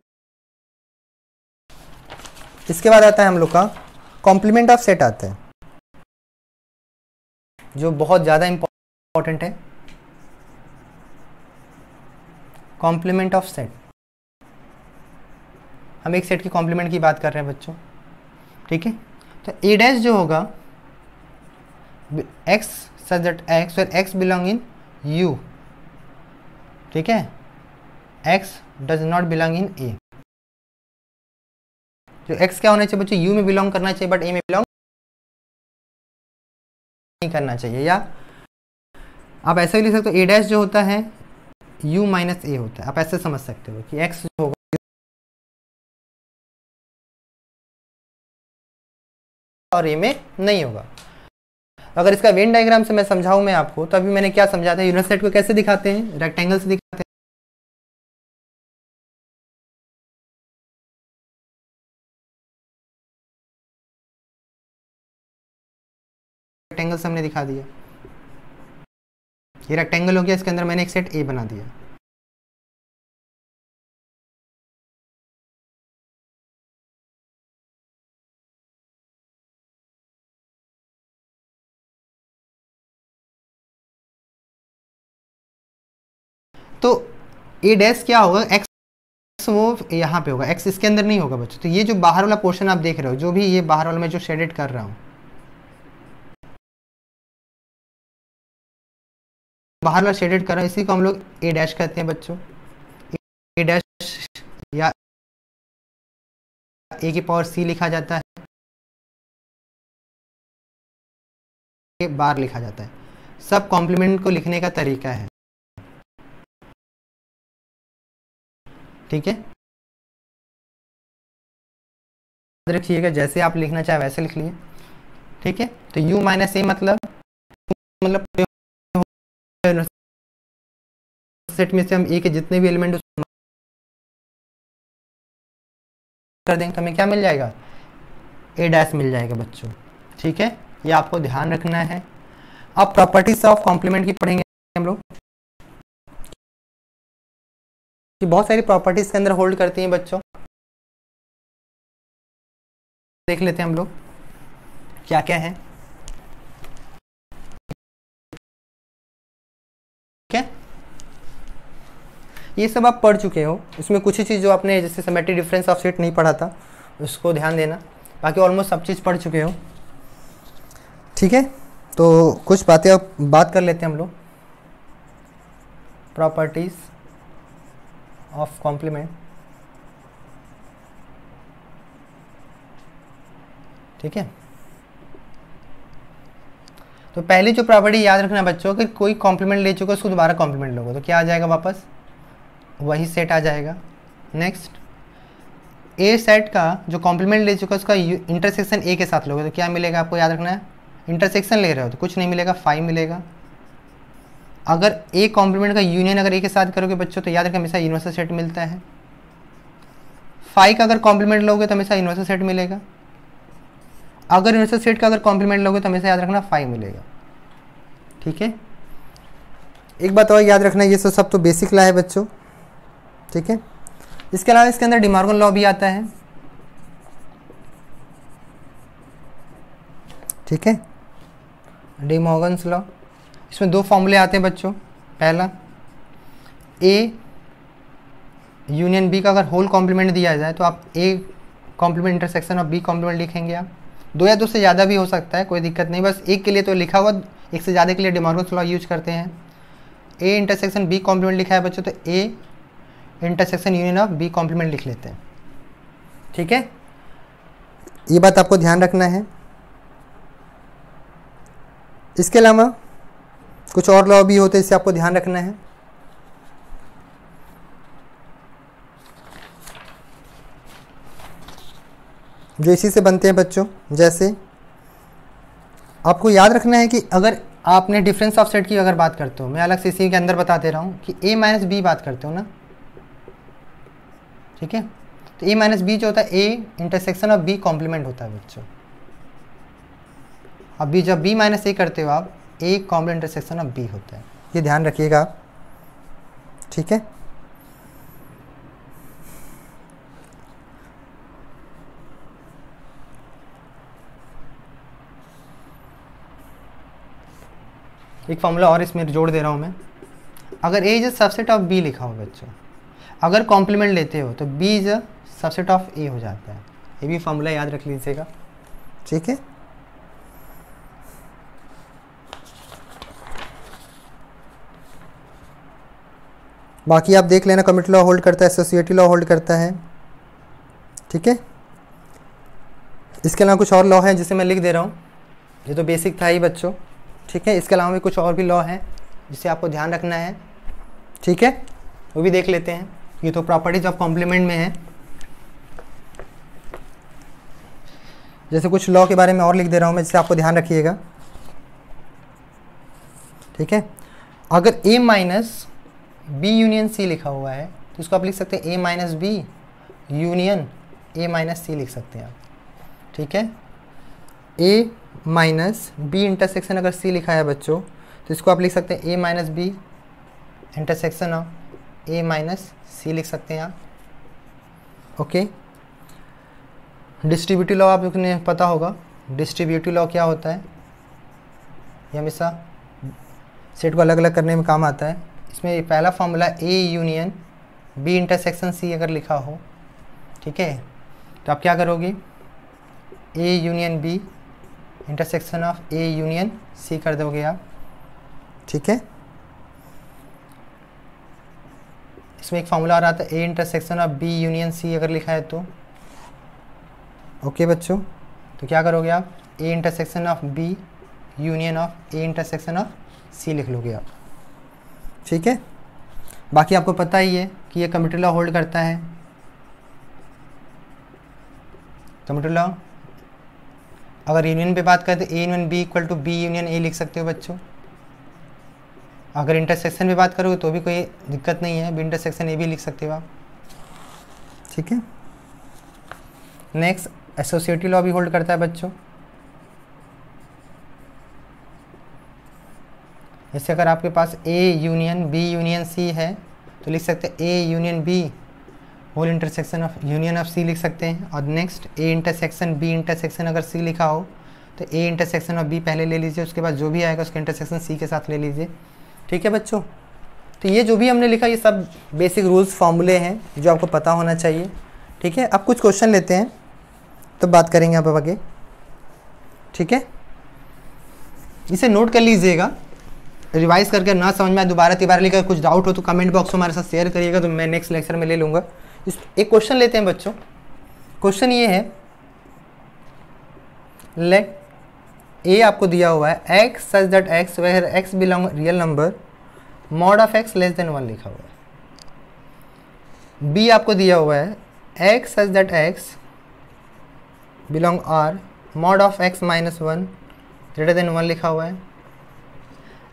इसके बाद आता है हम लोग का कॉम्प्लीमेंट ऑफ सेट आता है, जो बहुत ज़्यादा इंपॉर्टेंट है। कॉम्प्लीमेंट ऑफ सेट, हम एक सेट की कॉम्प्लीमेंट की बात कर रहे हैं बच्चों, ठीक है। तो ए डैश जो होगा एक्स सच दैट एक्स और एक्स बिलोंग इन यू, ठीक है, x does not belong in a. जो एक्स क्या होना चाहिए बच्चों, यू में बिलोंग करना चाहिए बट ए में बिलोंग नहीं करना चाहिए। या आप ऐसे भी लिख सकते हो, ए डैश जो होता है यू माइनस ए होता है, आप ऐसे समझ सकते हो कि एक्स जो होगा और ए में नहीं होगा। अगर इसका वेन डायग्राम से मैं समझाऊं मैं आपको, तो अभी मैंने क्या समझा था, यूनिट सेट को कैसे दिखाते हैं, रेक्टेंगल से दिखाते हैं। रेक्टेंगल से हमने दिखा दिया, ये रेक्टेंगल हो गया, इसके अंदर मैंने एक सेट ए बना दिया। तो ए डैश क्या होगा, एक्स वो यहाँ पे होगा, एक्स इसके अंदर नहीं होगा बच्चों। तो ये जो बाहर वाला पोर्शन आप देख रहे हो, जो भी ये बाहर वाला मैं जो शेडेड कर रहा हूँ, बाहर वाला शेडेड कर रहा हूँ, इसी को हम लोग ए डैश कहते हैं बच्चों। ए डैश या ए की पावर सी लिखा जाता है, ए बार लिखा जाता है। सब कॉम्प्लीमेंट को लिखने का तरीका है, ठीक है। रखिएगा, जैसे आप लिखना चाहे वैसे लिख लिए, ठीक है। तो u माइनस ए मतलब सेट में से हम ए के जितने भी एलिमेंट कर देंगे तो हमें क्या मिल जाएगा, ए डैश मिल जाएगा बच्चों, ठीक है। ये आपको ध्यान रखना है। अब प्रॉपर्टीज ऑफ कॉम्प्लीमेंट की पढ़ेंगे हम लोग, कि बहुत सारी प्रॉपर्टीज के अंदर होल्ड करती हैं बच्चों। देख लेते हैं हम लोग क्या क्या है, ठीक है। ये सब आप पढ़ चुके हो, इसमें कुछ ही चीज़ जो आपने जैसे सिमेट्री डिफरेंस ऑफ सेट नहीं पढ़ा था उसको ध्यान देना, बाकी ऑलमोस्ट सब चीज़ पढ़ चुके हो, ठीक है। तो कुछ बातें अब बात कर लेते हैं हम लोग, प्रॉपर्टीज ऑफ कॉम्प्लीमेंट, ठीक है। तो पहली जो प्रॉपर्टी याद रखना बच्चों कि कोई कॉम्प्लीमेंट ले चुका उसको दोबारा कॉम्प्लीमेंट लोगे तो क्या आ जाएगा, वापस वही सेट आ जाएगा। नेक्स्ट, ए सेट का जो कॉम्प्लीमेंट ले चुका उसका इंटरसेक्शन ए के साथ लोगे तो क्या मिलेगा, आपको याद रखना है। इंटरसेक्शन ले रहे हो तो कुछ नहीं मिलेगा, 5 मिलेगा। अगर ए कॉम्प्लीमेंट का यूनियन अगर ए के साथ करोगे बच्चों तो याद रखना हमेशा यूनिवर्सल सेट मिलता है। 5 का अगर कॉम्प्लीमेंट लोगे तो हमेशा यूनिवर्सल सेट मिलेगा। अगर यूनिवर्सल सेट का अगर कॉम्प्लीमेंट लोगे तो हमेशा याद रखना 5 मिलेगा, ठीक है। एक बात और याद रखना, ये सब तो बेसिक लॉ है बच्चों, ठीक है। इसके अलावा इसके अंदर डिमॉर्गन लॉ भी आता है, ठीक है, डिमॉर्गन्स लॉ। इसमें 2 फॉर्मूले आते हैं बच्चों। पहला, ए यूनियन बी का अगर होल कॉम्प्लीमेंट दिया जाए तो आप ए कॉम्प्लीमेंट इंटरसेक्शन और बी कॉम्प्लीमेंट लिखेंगे आप। 2 या 2 से ज़्यादा भी हो सकता है, कोई दिक्कत नहीं, बस एक के लिए तो लिखा हुआ, एक से ज़्यादा के लिए डिमॉर्गन्स लॉ यूज करते हैं। ए इंटरसेक्शन बी कॉम्प्लीमेंट लिखा है बच्चों तो A intersection union of B complement लिख लेते हैं, ठीक है। ये बात आपको ध्यान रखना है। इसके अलावा कुछ और लॉ भी होते हैं, इससे आपको ध्यान रखना है। जो इसी से बनते हैं बच्चों, जैसे आपको याद रखना है कि अगर आपने डिफरेंस ऑफ सेट की अगर बात करते हो, मैं अलग से इसी के अंदर बता दे रहा हूँ कि a माइनस बी बात करते हो ना, ठीक है। तो a माइनस बी जो होता है a intersection of b complement होता है बच्चों। अब b जब b माइनस ए करते हो आप, a complement intersection of b होता है, ये ध्यान रखिएगा आप, ठीक है। एक फॉर्मूला और इसमें जोड़ दे रहा हूँ मैं। अगर a is a subset of b लिखा हो बच्चों, अगर कॉम्प्लीमेंट लेते हो तो b is a subset of a हो जाता है। ये भी फॉर्मूला याद रख लीजिएगा, ठीक है। बाकी आप देख लेना, कम्युटेटिव लॉ होल्ड करता है, एसोसिएटिव लॉ होल्ड करता है, ठीक है। इसके अलावा कुछ और लॉ है जिसे मैं लिख दे रहा हूँ, ये तो बेसिक था ही बच्चों, ठीक है। इसके अलावा भी कुछ और भी लॉ है जिसे आपको ध्यान रखना है, ठीक है, वो भी देख लेते हैं। ये तो प्रॉपर्टीज ऑफ कॉम्प्लीमेंट में है। जैसे कुछ लॉ के बारे में और लिख दे रहा हूँ मैं, जिसे आपको ध्यान रखिएगा, ठीक है। अगर a minus b union c लिखा हुआ है तो इसको आप लिख सकते हैं a minus b union a minus c लिख सकते हैं आप, ठीक है। ए माइनस बी इंटरसेक्शन अगर सी लिखा है बच्चों तो इसको आप लिख सकते हैं a minus b intersection of a minus c लिख सकते हैं आप, ओके। डिस्ट्रीब्यूटिव लॉ आप लोगों ने पता होगा, डिस्ट्रीब्यूटिव लॉ क्या होता है, ये हमेशा सेट को अलग अलग करने में काम आता है। इसमें पहला formula A union B intersection C अगर लिखा हो, ठीक है, तो आप क्या करोगे, A union B intersection of A union C कर दोगे आप, ठीक है। इसमें एक फॉर्मूला आ रहा था A intersection of B union C अगर लिखा है तो, ओके बच्चों, तो क्या करोगे आप, a intersection of B union of A intersection of c लिख लोगे आप, ठीक है। बाकी आपको पता ही है कि ये कम्युटेटिव लॉ होल्ड करता है। कम्युटेटिव लॉ अगर यूनियन पे बात करें तो A union B equal to B union A लिख सकते हो बच्चों। अगर इंटरसेक्शन पे बात करोगे तो भी कोई दिक्कत नहीं है, बी इंटरसेक्शन ए भी लिख सकते हो आप, ठीक है। नेक्स्ट एसोसिएटिव लॉ भी होल्ड करता है बच्चों। जैसे अगर आपके पास a union B union c है तो लिख सकते हैं a union b whole intersection of union of c लिख सकते हैं। और next a intersection b intersection अगर सी लिखा हो तो ए इंटरसेक्शन ऑफ बी पहले ले लीजिए, उसके बाद जो भी आएगा उसका इंटरसेक्शन सी के साथ ले लीजिए, ठीक है बच्चों। तो ये जो भी हमने लिखा ये सब बेसिक रूल्स फार्मूले हैं जो आपको पता होना चाहिए, ठीक है। अब कुछ क्वेश्चन लेते हैं तो बात करेंगे आप आगे, ठीक है। इसे नोट कर लीजिएगा, रिवाइज करके ना समझ में आए दोबारा तिबारा लिखा, कुछ डाउट हो तो कमेंट बॉक्स में हमारे साथ शेयर करिएगा, तो मैं नेक्स्ट लेक्चर में ले लूँगा। एक क्वेश्चन लेते हैं बच्चों। क्वेश्चन ये है, लेट ए आपको दिया हुआ है x such that x where x belong real number mod of x less than 1 लिखा हुआ है। बी आपको दिया हुआ है x such that x belong R mod of x minus 1 greater than 1 लिखा हुआ है।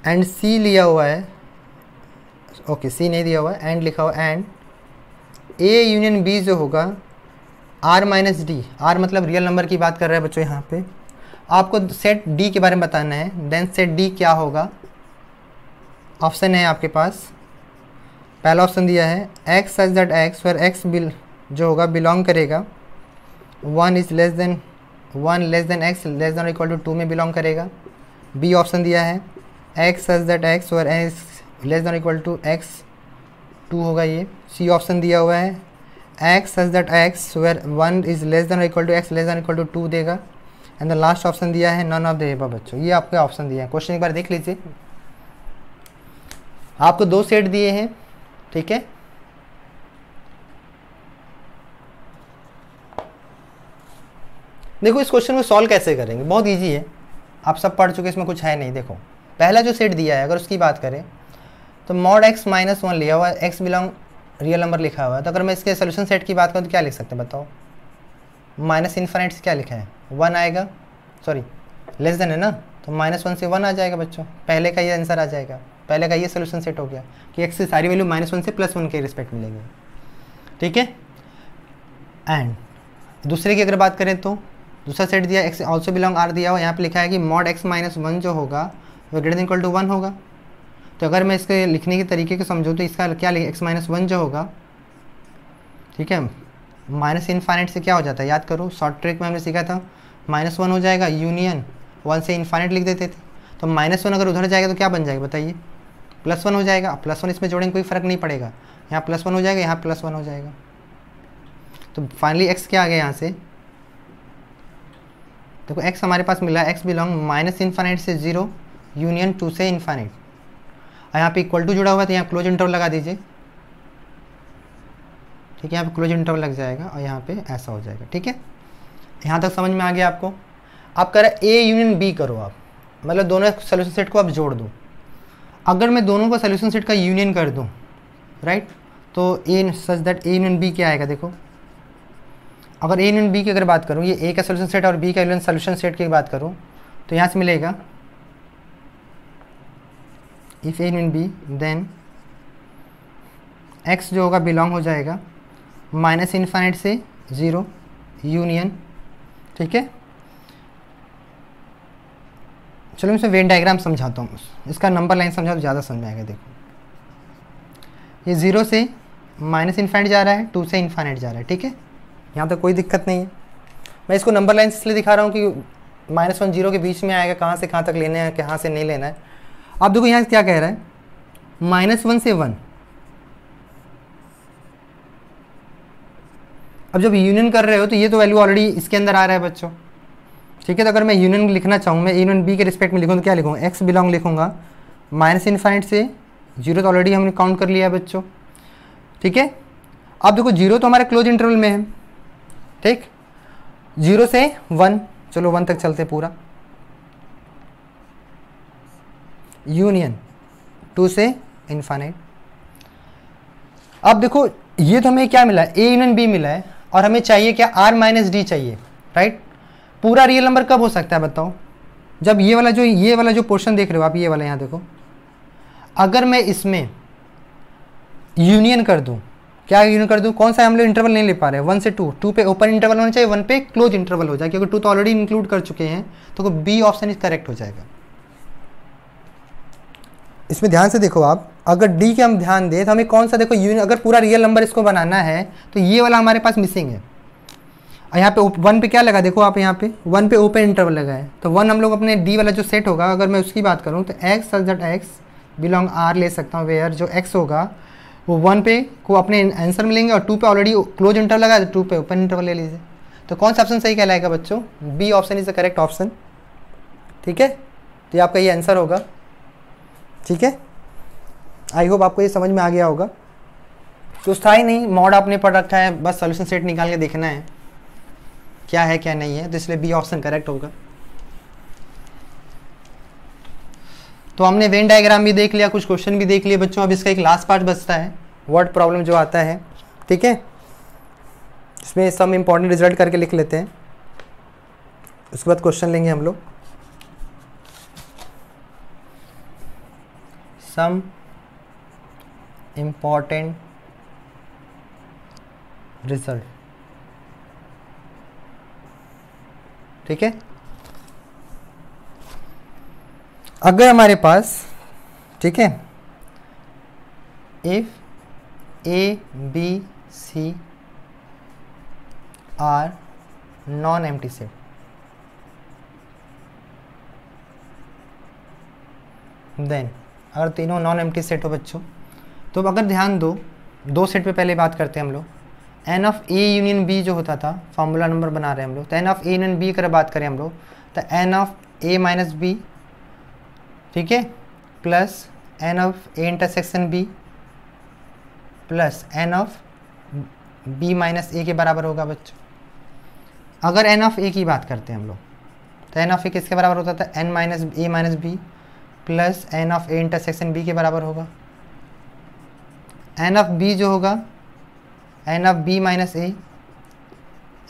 एंड सी लिया हुआ है, ओके सी नहीं दिया हुआ है, एंड लिखा हुआ है। एंड ए यूनियन बी जो होगा आर माइनस डी, आर मतलब रियल नंबर की बात कर रहे हैं बच्चों यहाँ पे। आपको सेट डी के बारे में बताना है, देन सेट डी क्या होगा। ऑप्शन है आपके पास, पहला ऑप्शन दिया है x such that x where x बिल जो होगा बिलोंग करेगा 1 is less than 1 less than x less than equal to 2 में बिलोंग करेगा। बी ऑप्शन दिया है x such that x where x less than equal to x 2 होगा ये। सी ऑप्शन दिया हुआ है x such that x where 1 is less than equal to x less than equal to 2 देगा। And the last option दिया है none of the above बच्चों। ये आपके ऑप्शन दिए हैं, क्वेश्चन एक बार देख लीजिए। आपको 2 सेट दिए हैं, ठीक है। देखो इस क्वेश्चन को सॉल्व कैसे करेंगे, बहुत इजी है, आप सब पढ़ चुके, इसमें कुछ है नहीं। देखो पहला जो सेट दिया है अगर उसकी बात करें तो मॉड एक्स माइनस 1 लिया हुआ है, एक्स बिलोंग रियल नंबर लिखा हुआ है। तो अगर मैं इसके सोल्यूशन सेट की बात करूँ तो क्या लिख सकते हैं बताओ, माइनस इन्फिनिट से क्या लिखा है 1 आएगा, सॉरी लेस देन है ना, तो -1 से 1 आ जाएगा बच्चों, पहले का ये आंसर आ जाएगा। पहले का ये सोल्यूशन सेट हो गया कि एक्स की सारी वैल्यू -1 से +1 के रिस्पेक्ट मिलेगी, ठीक है। एंड दूसरे की अगर बात करें तो दूसरा सेट दिया एक्स ऑल्सो बिलोंग आर दिया हुआ, यहाँ पे लिखा है कि मॉड एक्स माइनस 1 जो होगा वो ग्रेटर देन इक्वल टू 1 होगा। तो अगर मैं इसके लिखने के तरीके को समझूँ तो इसका क्या लिखे, एक्स माइनस 1 जो होगा, ठीक है, माइनस इनफाइनाइट से क्या हो जाता है, याद करो शॉर्ट ट्रिक में हमने सीखा था -1 हो जाएगा यूनियन 1 से इनफाइनाइट लिख देते थे। तो -1 अगर उधर जाएगा तो क्या बन जाएगा बताइए, +1 हो जाएगा। अब +1 इसमें जोड़ेंगे कोई फ़र्क नहीं पड़ेगा, यहाँ +1 हो जाएगा, यहाँ +1 हो जाएगा। तो फाइनली x क्या आ गया यहाँ से, देखो x हमारे पास मिला है, x बिलोंग -∞ से 0 यूनियन 2 से इन्फाइनाइट। और यहाँ पे इक्वल टू जुड़ा हुआ है तो यहाँ क्लोज इंटरवल लगा दीजिए, ठीक है, यहाँ पे क्लोज इंटरवल लग जाएगा और यहाँ पे ऐसा हो जाएगा। ठीक है, यहाँ तक समझ में आ गया आपको। आप कह रहे A यूनियन B करो आप, मतलब दोनों सोल्यूशन सेट को आप जोड़ दो। अगर मैं दोनों को सोल्यूशन सेट का यूनियन कर दूँ, राइट, तो A such that A union B क्या आएगा, देखो अगर A यूनियन B की अगर बात करूँ, ये A का सोल्यूशन सेट और B का यूनियन सोल्यूशन सेट की बात करूँ, तो यहाँ से मिलेगा if A union B then x जो होगा बिलोंग हो जाएगा -∞ से 0 यूनियन। ठीक है, चलो मैं इसमें वेन डायग्राम समझाता हूँ, इसका नंबर लाइन समझा तो ज़्यादा समझ में आएगा। देखो ये 0 से -∞ जा रहा है, 2 से इन्फाइनाइट जा रहा है। ठीक है, यहाँ तक कोई दिक्कत नहीं है। मैं इसको नंबर लाइन इसलिए दिखा रहा हूँ कि -1 0 के बीच में आएगा, कहाँ से कहाँ तक लेना है, कहाँ से नहीं लेना है। अब देखो यहाँ क्या कह रहा है, -1 से 1। अब जब यूनियन कर रहे हो तो ये तो वैल्यू ऑलरेडी इसके अंदर आ रहा है बच्चों। ठीक है, तो अगर मैं यूनियन लिखना चाहूँ, मैं यूनियन बी के रिस्पेक्ट में लिखूँ तो क्या लिखूँ, x बिलोंग लिखूँगा -∞ से 0, तो ऑलरेडी हमने काउंट कर लिया है बच्चों। ठीक है, अब देखो 0 तो हमारे क्लोज इंटरवल में है, ठीक, 0 से 1, चलो 1 तक चलते पूरा, यूनियन 2 से इन्फाइनाइट। अब देखो ये तो हमें क्या मिला है, A यूनियन B मिला है, और हमें चाहिए क्या, R - D चाहिए, राइट। पूरा रियल नंबर कब हो सकता है बताओ, जब ये वाला जो पोर्शन देख रहे हो आप, ये वाला यहाँ देखो, अगर मैं इसमें यूनियन कर दूं, क्या यूनियन कर दूं, कौन सा हम लोग इंटरवल नहीं ले पा रहे हैं, 1 से 2, 2 पे ओपन इंटरवल होना चाहिए, 1 पे क्लोज इंटरवल हो जाए, क्योंकि 2 तो ऑलरेडी इंक्लूड कर चुके हैं, तो बी ऑप्शन इज करेक्ट हो जाएगा। इसमें ध्यान से देखो आप, अगर डी के हम ध्यान दें तो हमें कौन सा, देखो यूनियन, अगर पूरा रियल नंबर इसको बनाना है तो ये वाला हमारे पास मिसिंग है। और यहाँ पे 1 पे क्या लगा, देखो आप यहाँ पे 1 पे ओपन इंटरवल लगा है, तो 1 हम लोग अपने डी वाला जो सेट होगा, अगर मैं उसकी बात करूँ तो x such that x belong R ले सकता हूँ, वेयर जो x होगा वो 1 पे को अपने आंसर में लेंगे, और 2 पे ऑलरेडी क्लोज इंटरवल लगा है, तो 2 पे ओपन इंटरवल ले लीजिए। तो कौन सा ऑप्शन सही कहलाएगा बच्चों, B option is the correct option. ठीक है, तो ये आपका ये आंसर होगा। ठीक है, आई होप आपको ये समझ में आ गया होगा। कुछ था ही नहीं, मॉड आपने पढ़ रखा है, बस सोल्यूशन सेट निकाल के देखना है क्या है क्या नहीं है, तो इसलिए बी ऑप्शन करेक्ट होगा। तो हमने वेन डायग्राम भी देख लिया, कुछ क्वेश्चन भी देख लिए बच्चों। अब इसका एक लास्ट पार्ट बचता है, वर्ड प्रॉब्लम जो आता है। ठीक है, इसमें सम इम्पॉर्टेंट रिजल्ट करके लिख लेते हैं, उसके बाद क्वेश्चन लेंगे हम लोग। Some important result. ठीक है, अगर हमारे पास, ठीक है, if A B C are non empty set, then अगर तीनों नॉन एम्प्टी सेट हो बच्चों, तो अगर ध्यान दो, दो सेट पे पहले बात करते हैं हम लोग। N of A union B जो होता था, फॉर्मूला नंबर बना रहे हैं हम लोग, तो n of A union b अगर बात करें हम लोग, तो n of a minus b, ठीक है, plus n of A intersection b plus n of B minus a के बराबर होगा बच्चों। अगर एन ऑफ ए की बात करते हैं हम लोग, तो एन ऑफ ए किसके बराबर होता था, n minus A minus B plus n of A intersection B के बराबर होगा। एन ऑफ बी जो होगा n of B minus A,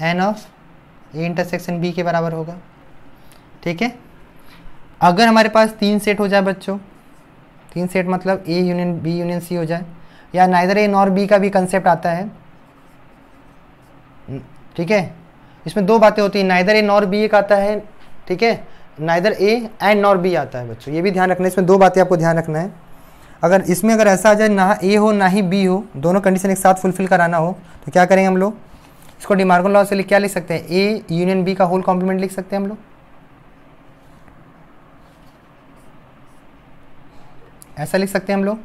n of A intersection B के बराबर होगा। ठीक है, अगर हमारे पास तीन सेट हो जाए बच्चों, तीन सेट मतलब A union B union C हो जाए, या नाइदर ए नॉर बी का भी कंसेप्ट आता है। ठीक है, इसमें दो बातें होती हैं, नाइदर ए नॉर बी एक आता है, ठीक है, neither A and nor be आता है बच्चों, ये भी ध्यान रखना है। इसमें दो बातें आपको ध्यान रखना है। अगर इसमें अगर ऐसा आ जाए ना ए हो ना ही बी हो, दोनों कंडीशन एक साथ फुलफिल कराना हो, तो क्या करेंगे हम लोग, इसको डिमार्गन लॉ से क्या लिख सकते हैं, ए यूनियन बी का होल कॉम्प्लीमेंट लिख सकते हैं हम लोग। ऐसा लिख सकते हैं हम लोग।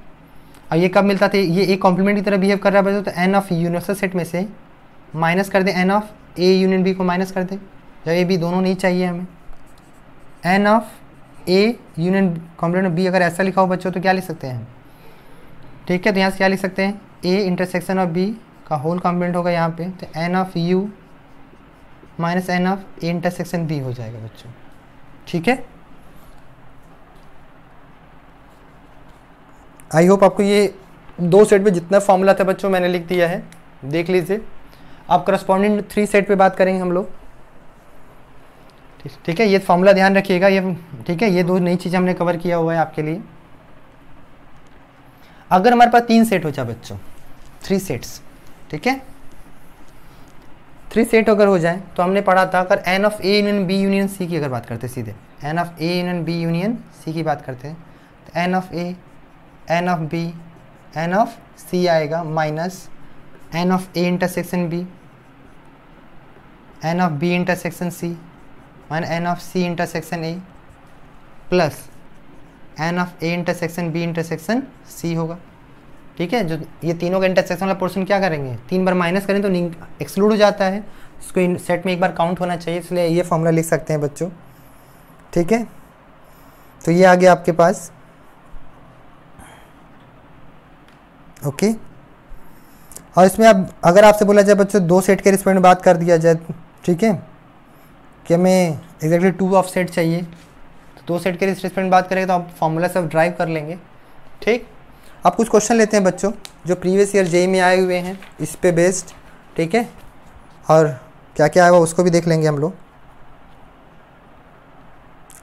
और ये कब मिलता था, ये एक कॉम्प्लीमेंट की तरह बिहेव कर रहा है बच्चों, तो एन ऑफ यूनिवर्सल सेट में से माइनस कर दें n of A union B को माइनस कर दें, जब ए बी दोनों नहीं चाहिए हमें। N of A union complement B अगर ऐसा लिखा हो बच्चों तो क्या लिख सकते हैं, ठीक है। तो यहाँ से क्या लिख सकते हैं, ए इंटरसेक्शन ऑफ बी का होल कॉम्प्लीमेंट होगा यहाँ पे, तो n of U minus n of A intersection B हो जाएगा बच्चों, ठीक है। आई होप आपको ये दो सेट पे जितना फॉर्मूला था बच्चों मैंने लिख दिया है, देख लीजिए। अब करस्पॉन्डिंग 3 सेट पे बात करेंगे हम लोग, ठीक है। ये फॉर्मूला ध्यान रखिएगा, ये ठीक है। ये 2 नई चीज़ें हमने कवर किया हुआ है आपके लिए। अगर हमारे पास 3 सेट हो जाए बच्चों, 3 सेट्स, ठीक है, 3 सेट अगर हो जाए तो हमने पढ़ा था अगर n of A union B union c की अगर बात करते सीधे, n of A union B union c की बात करते हैं, तो n of a, n of b, n of c आएगा minus n of A intersection b, n of b intersection C minus n of C intersection a plus n of A intersection b intersection c होगा, ठीक है। जो ये तीनों का intersection वाला portion क्या करेंगे, 3 बार माइनस करें तो एक्सक्लूड हो जाता है, इसको सेट में एक बार काउंट होना चाहिए, इसलिए ये फॉर्मूला लिख सकते हैं बच्चों, ठीक है। तो ये आ गया आपके पास, ओके। और इसमें अब अगर आपसे बोला जाए बच्चों 2 सेट के रिस्पेक्ट में बात कर दिया जाए, ठीक है, कि हमें एग्जैक्टली 2 ऑफ सेट चाहिए, तो 2 सेट के रिस्पेक्ट में बात करेंगे तो आप फॉर्मूला सब ड्राइव कर लेंगे, ठीक। अब कुछ क्वेश्चन लेते हैं बच्चों जो प्रीवियस ईयर जेईई में आए हुए हैं इस पे बेस्ड, ठीक है, और क्या क्या आया हुआ उसको भी देख लेंगे हम लोग,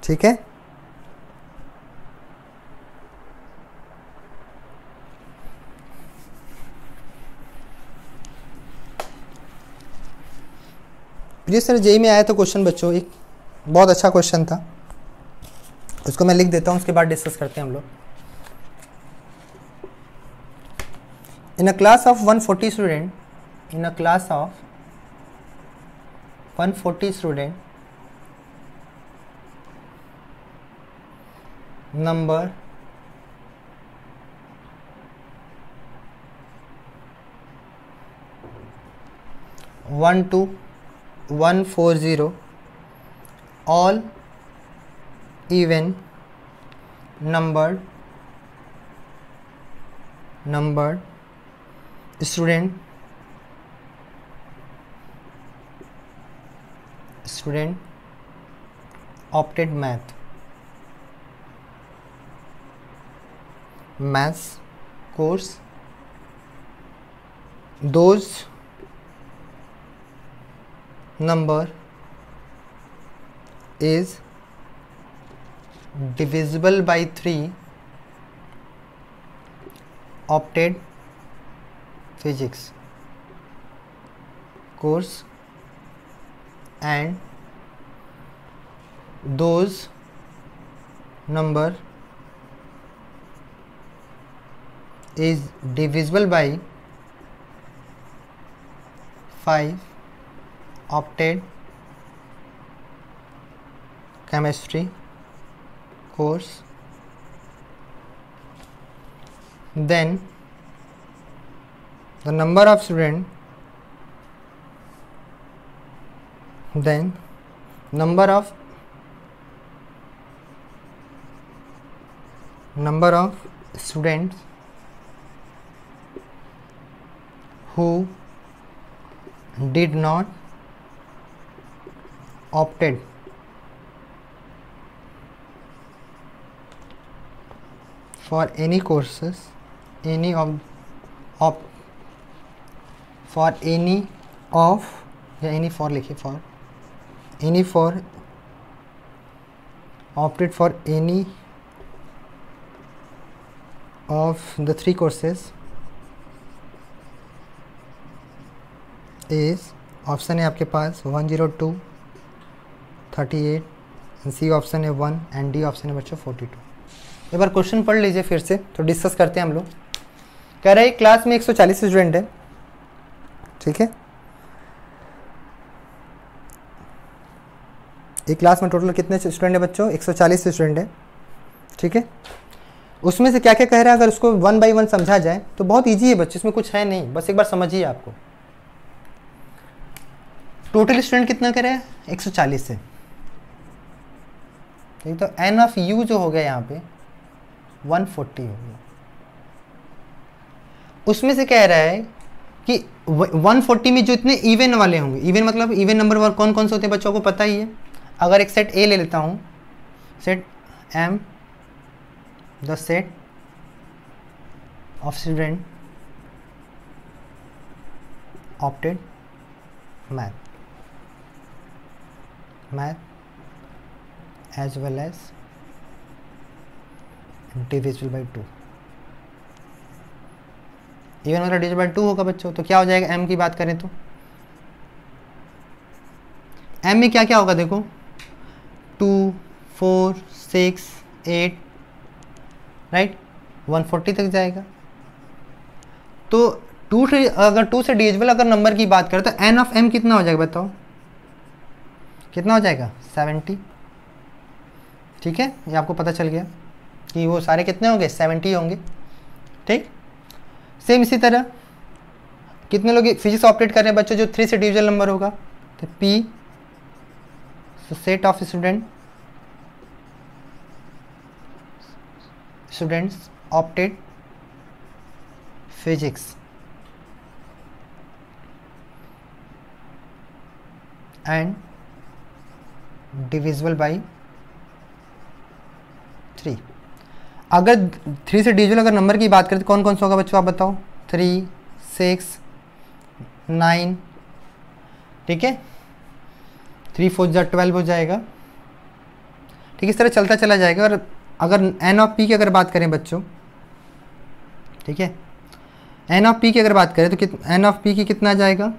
ठीक है। प्रीवियस ईयर जेईई में आया था क्वेश्चन बच्चों, एक बहुत अच्छा क्वेश्चन था, उसको मैं लिख देता हूँ, उसके बाद डिस्कस करते हैं हम लोग। In a class of 140 student, in a class of 140 student, number 1 to 140, all even numbered student opted maths course, those number is divisible by 3 opted physics course, and those number is divisible by 5 opted chemistry course, then the number of student, then number of students who did not opted for any courses, any of for any of या any for लिखिए, for any for opted for any of the 3 courses is option है आपके पास 102, 38, C option है 1 and D option है बच्चों 42। एक बार question पढ़ लीजिए फिर से, तो डिस्कस करते हैं हम लोग। कह रहे हैं क्लास में 140 स्टूडेंट है, ठीक है, एक क्लास में टोटल कितने स्टूडेंट है बच्चों, 140 स्टूडेंट है, ठीक है। उसमें से क्या क्या कह रहा है, अगर उसको 1 by 1 समझा जाए तो बहुत ईजी है बच्चे, इसमें कुछ है नहीं, बस एक बार समझिए। आपको टोटल स्टूडेंट कितना कह रहा है, 140 है। ठीक, तो एन ऑफ यू जो हो गया यहाँ पे 140 हो गया। उसमें से कह रहा है कि 140 में जो इतने इवन वाले होंगे, इवन मतलब इवन नंबर कौन कौन से होते हैं बच्चों को पता ही है। अगर एक सेट ए ले लेता हूँ, set M, the set of student opted math as well as divisible by 2, even मतलब डिविजिबल बाई 2 होगा बच्चों। तो क्या हो जाएगा, m की बात करें तो m में क्या क्या होगा देखो, 2, 4, 6, 8, राइट, 140 तक जाएगा। तो 2 से अगर 2 से डिविजिबल अगर नंबर की बात करें तो n ऑफ m कितना हो जाएगा बताओ, कितना हो जाएगा, 70। ठीक है, ये आपको पता चल गया कि वो सारे कितने होंगे, 70 होंगे। ठीक, सेम इसी तरह कितने लोग फिजिक्स ऑपरेट कर रहे हैं बच्चों, जो 3 से डिविजिबल नंबर होगा, तो p set of students opted physics and divisible by 3। अगर 3 से डिविजिबल अगर नंबर की बात करें तो कौन कौन सा होगा बच्चों, आप बताओ, 3, 6, 9, ठीक है, 3 4 12 हो जाएगा। ठीक, इस तरह चलता चला जाएगा। और अगर एन ऑफ पी की अगर बात करें बच्चों, ठीक है, एन ऑफ पी की अगर बात करें तो एन ऑफ पी की कितना आ जाएगा,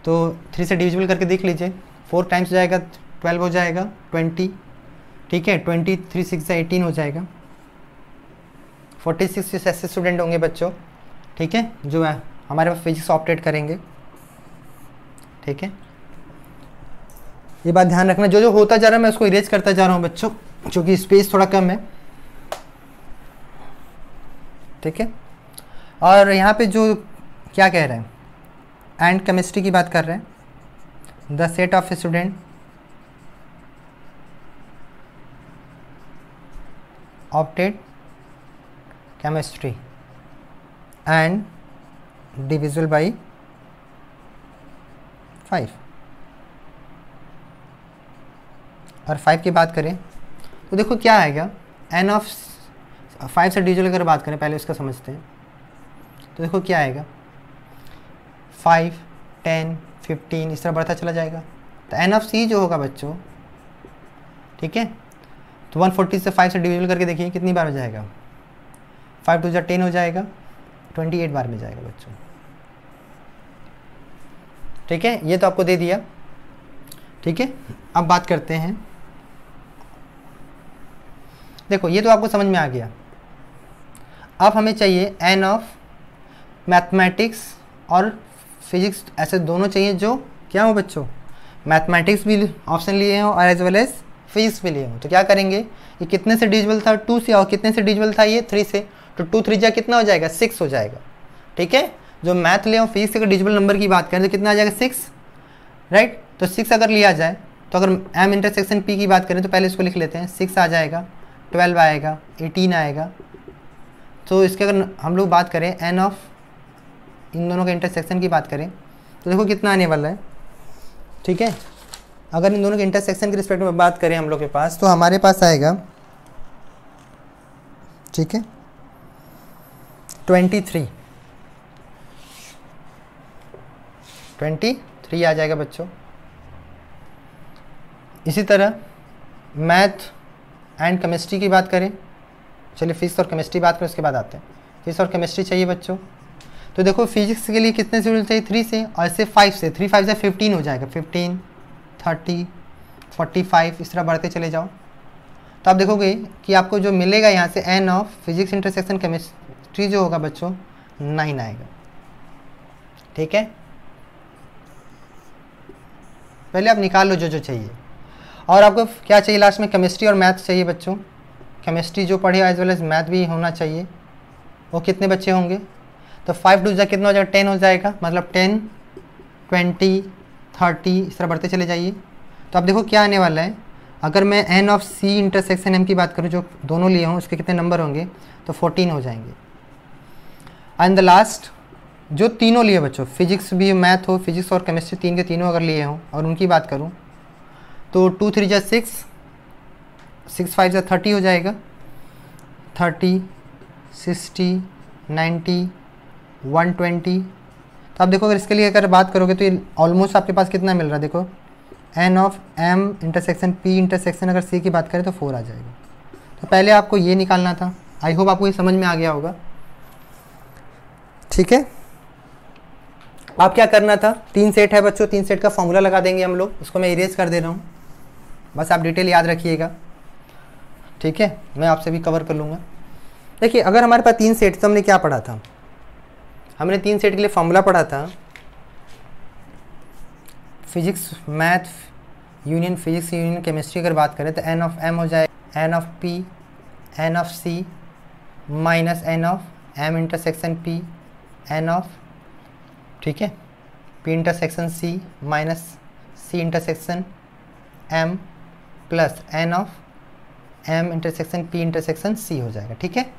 तो 3 से डिविजिबल करके देख लीजिए, 4 टाइम्स जाएगा 12 हो जाएगा 20, ठीक है, 20 3 6 18 हो जाएगा। 46 ऐसे स्टूडेंट होंगे बच्चों, ठीक है, जो है हमारे पास फिजिक्स ऑपरेट करेंगे। ठीक है, ये बात ध्यान रखना, जो जो होता जा रहा है मैं उसको इरेज करता जा रहा हूँ बच्चों, क्योंकि स्पेस थोड़ा कम है। ठीक है, और यहाँ पे जो क्या कह रहे हैं, एंड केमिस्ट्री की बात कर रहे हैं, the set of student opted chemistry and divisible by 5। और 5 की बात करें तो देखो क्या आएगा, एन ऑफ 5 से डिविजिबल अगर बात करें, पहले इसका समझते हैं। तो देखो क्या आएगा, 5, 10, 15 इस तरह बढ़ता चला जाएगा। तो एन ऑफ सी जो होगा बच्चों, ठीक है, तो 140 से 5 से डिविजिबल करके देखिए कितनी बार हो जाएगा, 5 2 10 हो जाएगा, 28 बार में जाएगा बच्चों। ठीक है, ये तो आपको दे दिया। ठीक है, अब बात करते हैं, देखो ये तो आपको समझ में आ गया। अब हमें चाहिए एन ऑफ मैथमेटिक्स और फिजिक्स, ऐसे दोनों चाहिए जो क्या हो बच्चों, मैथमेटिक्स भी ऑप्शन लिए हो और एज वेल एज फिजिक्स भी लिए हो। तो क्या करेंगे, ये कितने से डिविजिबल था, 2 से, और कितने से डिविजिबल था ये, 3 से, तो 2 3 जा कितना हो जाएगा, 6 हो जाएगा। ठीक है, जो मैथ ले और फिजिक्स के डिविजिबल नंबर की बात करें तो कितना आ जाएगा, 6, राइट। तो 6 अगर लिया जाए तो अगर एम इंटरसेक्शन पी की बात करें तो पहले इसको लिख लेते हैं, 6 आ जाएगा, 12 आएगा, 18 आएगा। तो इसके अगर हम लोग बात करें एन ऑफ इन दोनों के इंटरसेक्शन की बात करें तो देखो कितना आने वाला है। ठीक है, अगर इन दोनों के इंटरसेक्शन के रिस्पेक्ट में बात करें हम लोग के पास, तो हमारे पास आएगा, ठीक है, 23 आ जाएगा बच्चों। इसी तरह मैथ एंड केमिस्ट्री की बात करें, चलिए फिजिक्स और केमिस्ट्री बात करें, उसके बाद आते हैं। फिजिक्स और केमिस्ट्री चाहिए बच्चों, तो देखो फिजिक्स के लिए कितने से चाहिए, 3 से, और इससे 5 से, 3 5 से 15 हो जाएगा, 15 30 45 इस तरह बढ़ते चले जाओ। तो आप देखोगे कि आपको जो मिलेगा यहाँ से n of physics intersection chemistry जो होगा बच्चों 9 आएगा। ठीक है, पहले आप निकाल लो जो जो चाहिए। और आपको क्या चाहिए लास्ट में, केमिस्ट्री और मैथ चाहिए बच्चों। केमिस्ट्री जो पढ़े एज वेल एज मैथ भी होना चाहिए। वो कितने बच्चे होंगे, तो 5 2 कितना हो जाएगा, 10 हो जाएगा, मतलब 10 20 30 इस तरह बढ़ते चले जाइए। तो अब देखो क्या आने वाला है, अगर मैं n of C intersection M की बात करूँ जो दोनों लिए हों उसके कितने नंबर होंगे, तो 14 हो जाएंगे। एंड द लास्ट जो तीनों लिए बच्चों, फिजिक्स भी मैथ हो, फिजिक्स और केमिस्ट्री तीन के तीनों अगर लिए हों और उनकी बात करूँ तो 2 3 जा 6, 6 5 जा 30 हो जाएगा, 30 60 90 120। तो आप देखो अगर इसके लिए अगर बात करोगे तो ये ऑलमोस्ट आपके पास कितना मिल रहा है, देखो n of M intersection P intersection अगर सी की बात करें तो 4 आ जाएगा। तो पहले आपको ये निकालना था। आई होप आपको ये समझ में आ गया होगा, ठीक है। आप क्या करना था, 3 सेट है बच्चों, 3 सेट का फॉर्मूला लगा देंगे हम लोग, उसको मैं इरेज कर दे रहा हूँ, बस आप डिटेल याद रखिएगा, ठीक है। मैं आपसे भी कवर कर लूँगा। देखिए अगर हमारे पास 3 सेट, तो हमने क्या पढ़ा था, हमने 3 सेट के लिए फॉर्मूला पढ़ा था, physics math union physics union chemistry अगर बात करें तो एन ऑफ एम हो जाएगा n of P n of C minus n of M intersection P n of, ठीक है, P intersection C minus C intersection M plus n of M intersection P intersection C हो जाएगा, ठीक है।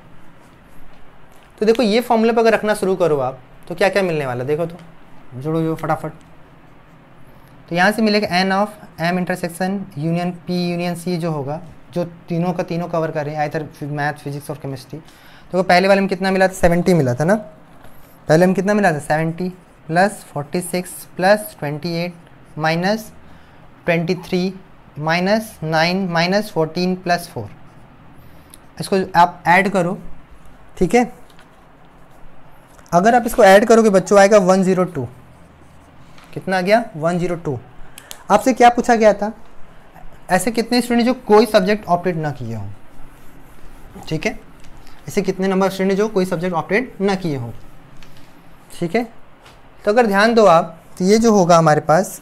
तो देखो ये फॉर्मूले पर अगर रखना शुरू करो आप तो क्या क्या मिलने वाला, देखो तो जोड़ो फटाफट। तो यहाँ से मिलेगा n of M intersection union P union C जो होगा, जो तीनों का तीनों कवर करें, आइदर मैथ फिजिक्स और केमिस्ट्री। तो पहले वाले में कितना मिला था, 70 मिला था ना, पहले में कितना मिला था 70 plus 46 plus 28 minus 23 minus 9 minus 14 plus 4, इसको आप ऐड करो, ठीक है। अगर आप इसको ऐड करोगे बच्चों आएगा 102, कितना आ गया 102। आपसे क्या पूछा गया था, ऐसे कितने स्टूडेंट जो कोई सब्जेक्ट ऑप्टेड ना किए हों, ठीक है, ऐसे कितने नंबर स्टूडेंट जो कोई सब्जेक्ट ऑप्टेड ना किए हों, ठीक है। तो अगर ध्यान दो आप तो ये जो होगा हमारे पास,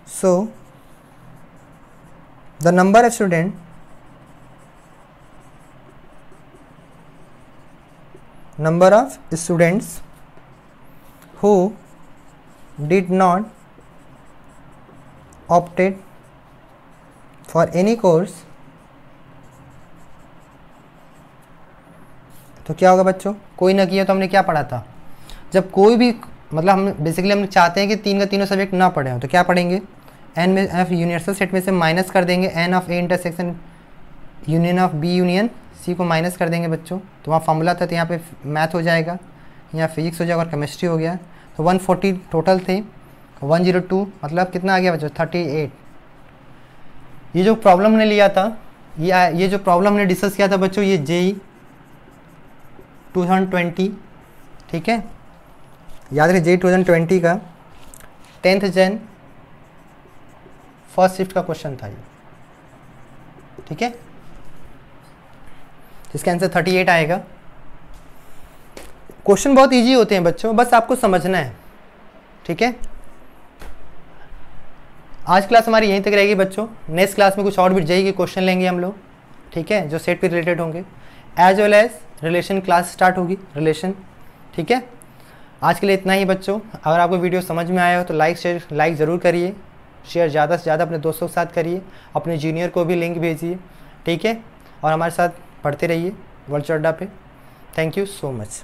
so the number of student number of students who did not opted for any course, तो क्या होगा बच्चों, कोई ना किया तो हमने क्या पढ़ा था, जब कोई भी मतलब हम बेसिकली हम चाहते हैं कि तीन का तीनों सब्जेक्ट ना पढ़े हो तो क्या पढ़ेंगे, एन में एफ यूनिवर्सल सेट में से माइनस कर देंगे n of A intersection union of B union C को माइनस कर देंगे बच्चों। तो वहाँ फॉर्मूला था, तो यहाँ पे मैथ हो जाएगा, यहाँ फिजिक्स हो जाएगा और केमिस्ट्री हो गया। तो 140 टोटल थे, 102 मतलब कितना आ गया बच्चों 38। ये जो प्रॉब्लम हमने लिया था, ये जो प्रॉब्लम हमने डिस्कस किया था बच्चों, ये JEE 2020, ठीक है, याद रखिए JEE 2020 का 10th Jan फर्स्ट शिफ्ट का क्वेश्चन था ये, ठीक है, इसका आंसर 38 आएगा। क्वेश्चन बहुत इजी होते हैं बच्चों, बस आपको समझना है, ठीक है। आज क्लास हमारी यहीं तक रहेगी बच्चों, नेक्स्ट क्लास में कुछ और भी JEE के क्वेश्चन लेंगे हम लोग, ठीक है, जो सेट पे रिलेटेड होंगे, as well as relation class start होगी, रिलेशन, ठीक है। आज के लिए इतना ही बच्चों। अगर आपको वीडियो समझ में आया हो तो लाइक ज़रूर करिए, शेयर ज़्यादा से ज़्यादा अपने दोस्तों के साथ करिए, अपने जूनियर को भी लिंक भेजिए, ठीक है, और हमारे साथ पढ़ते रहिए वर्चुअल अड्डा पे। Thank you so much.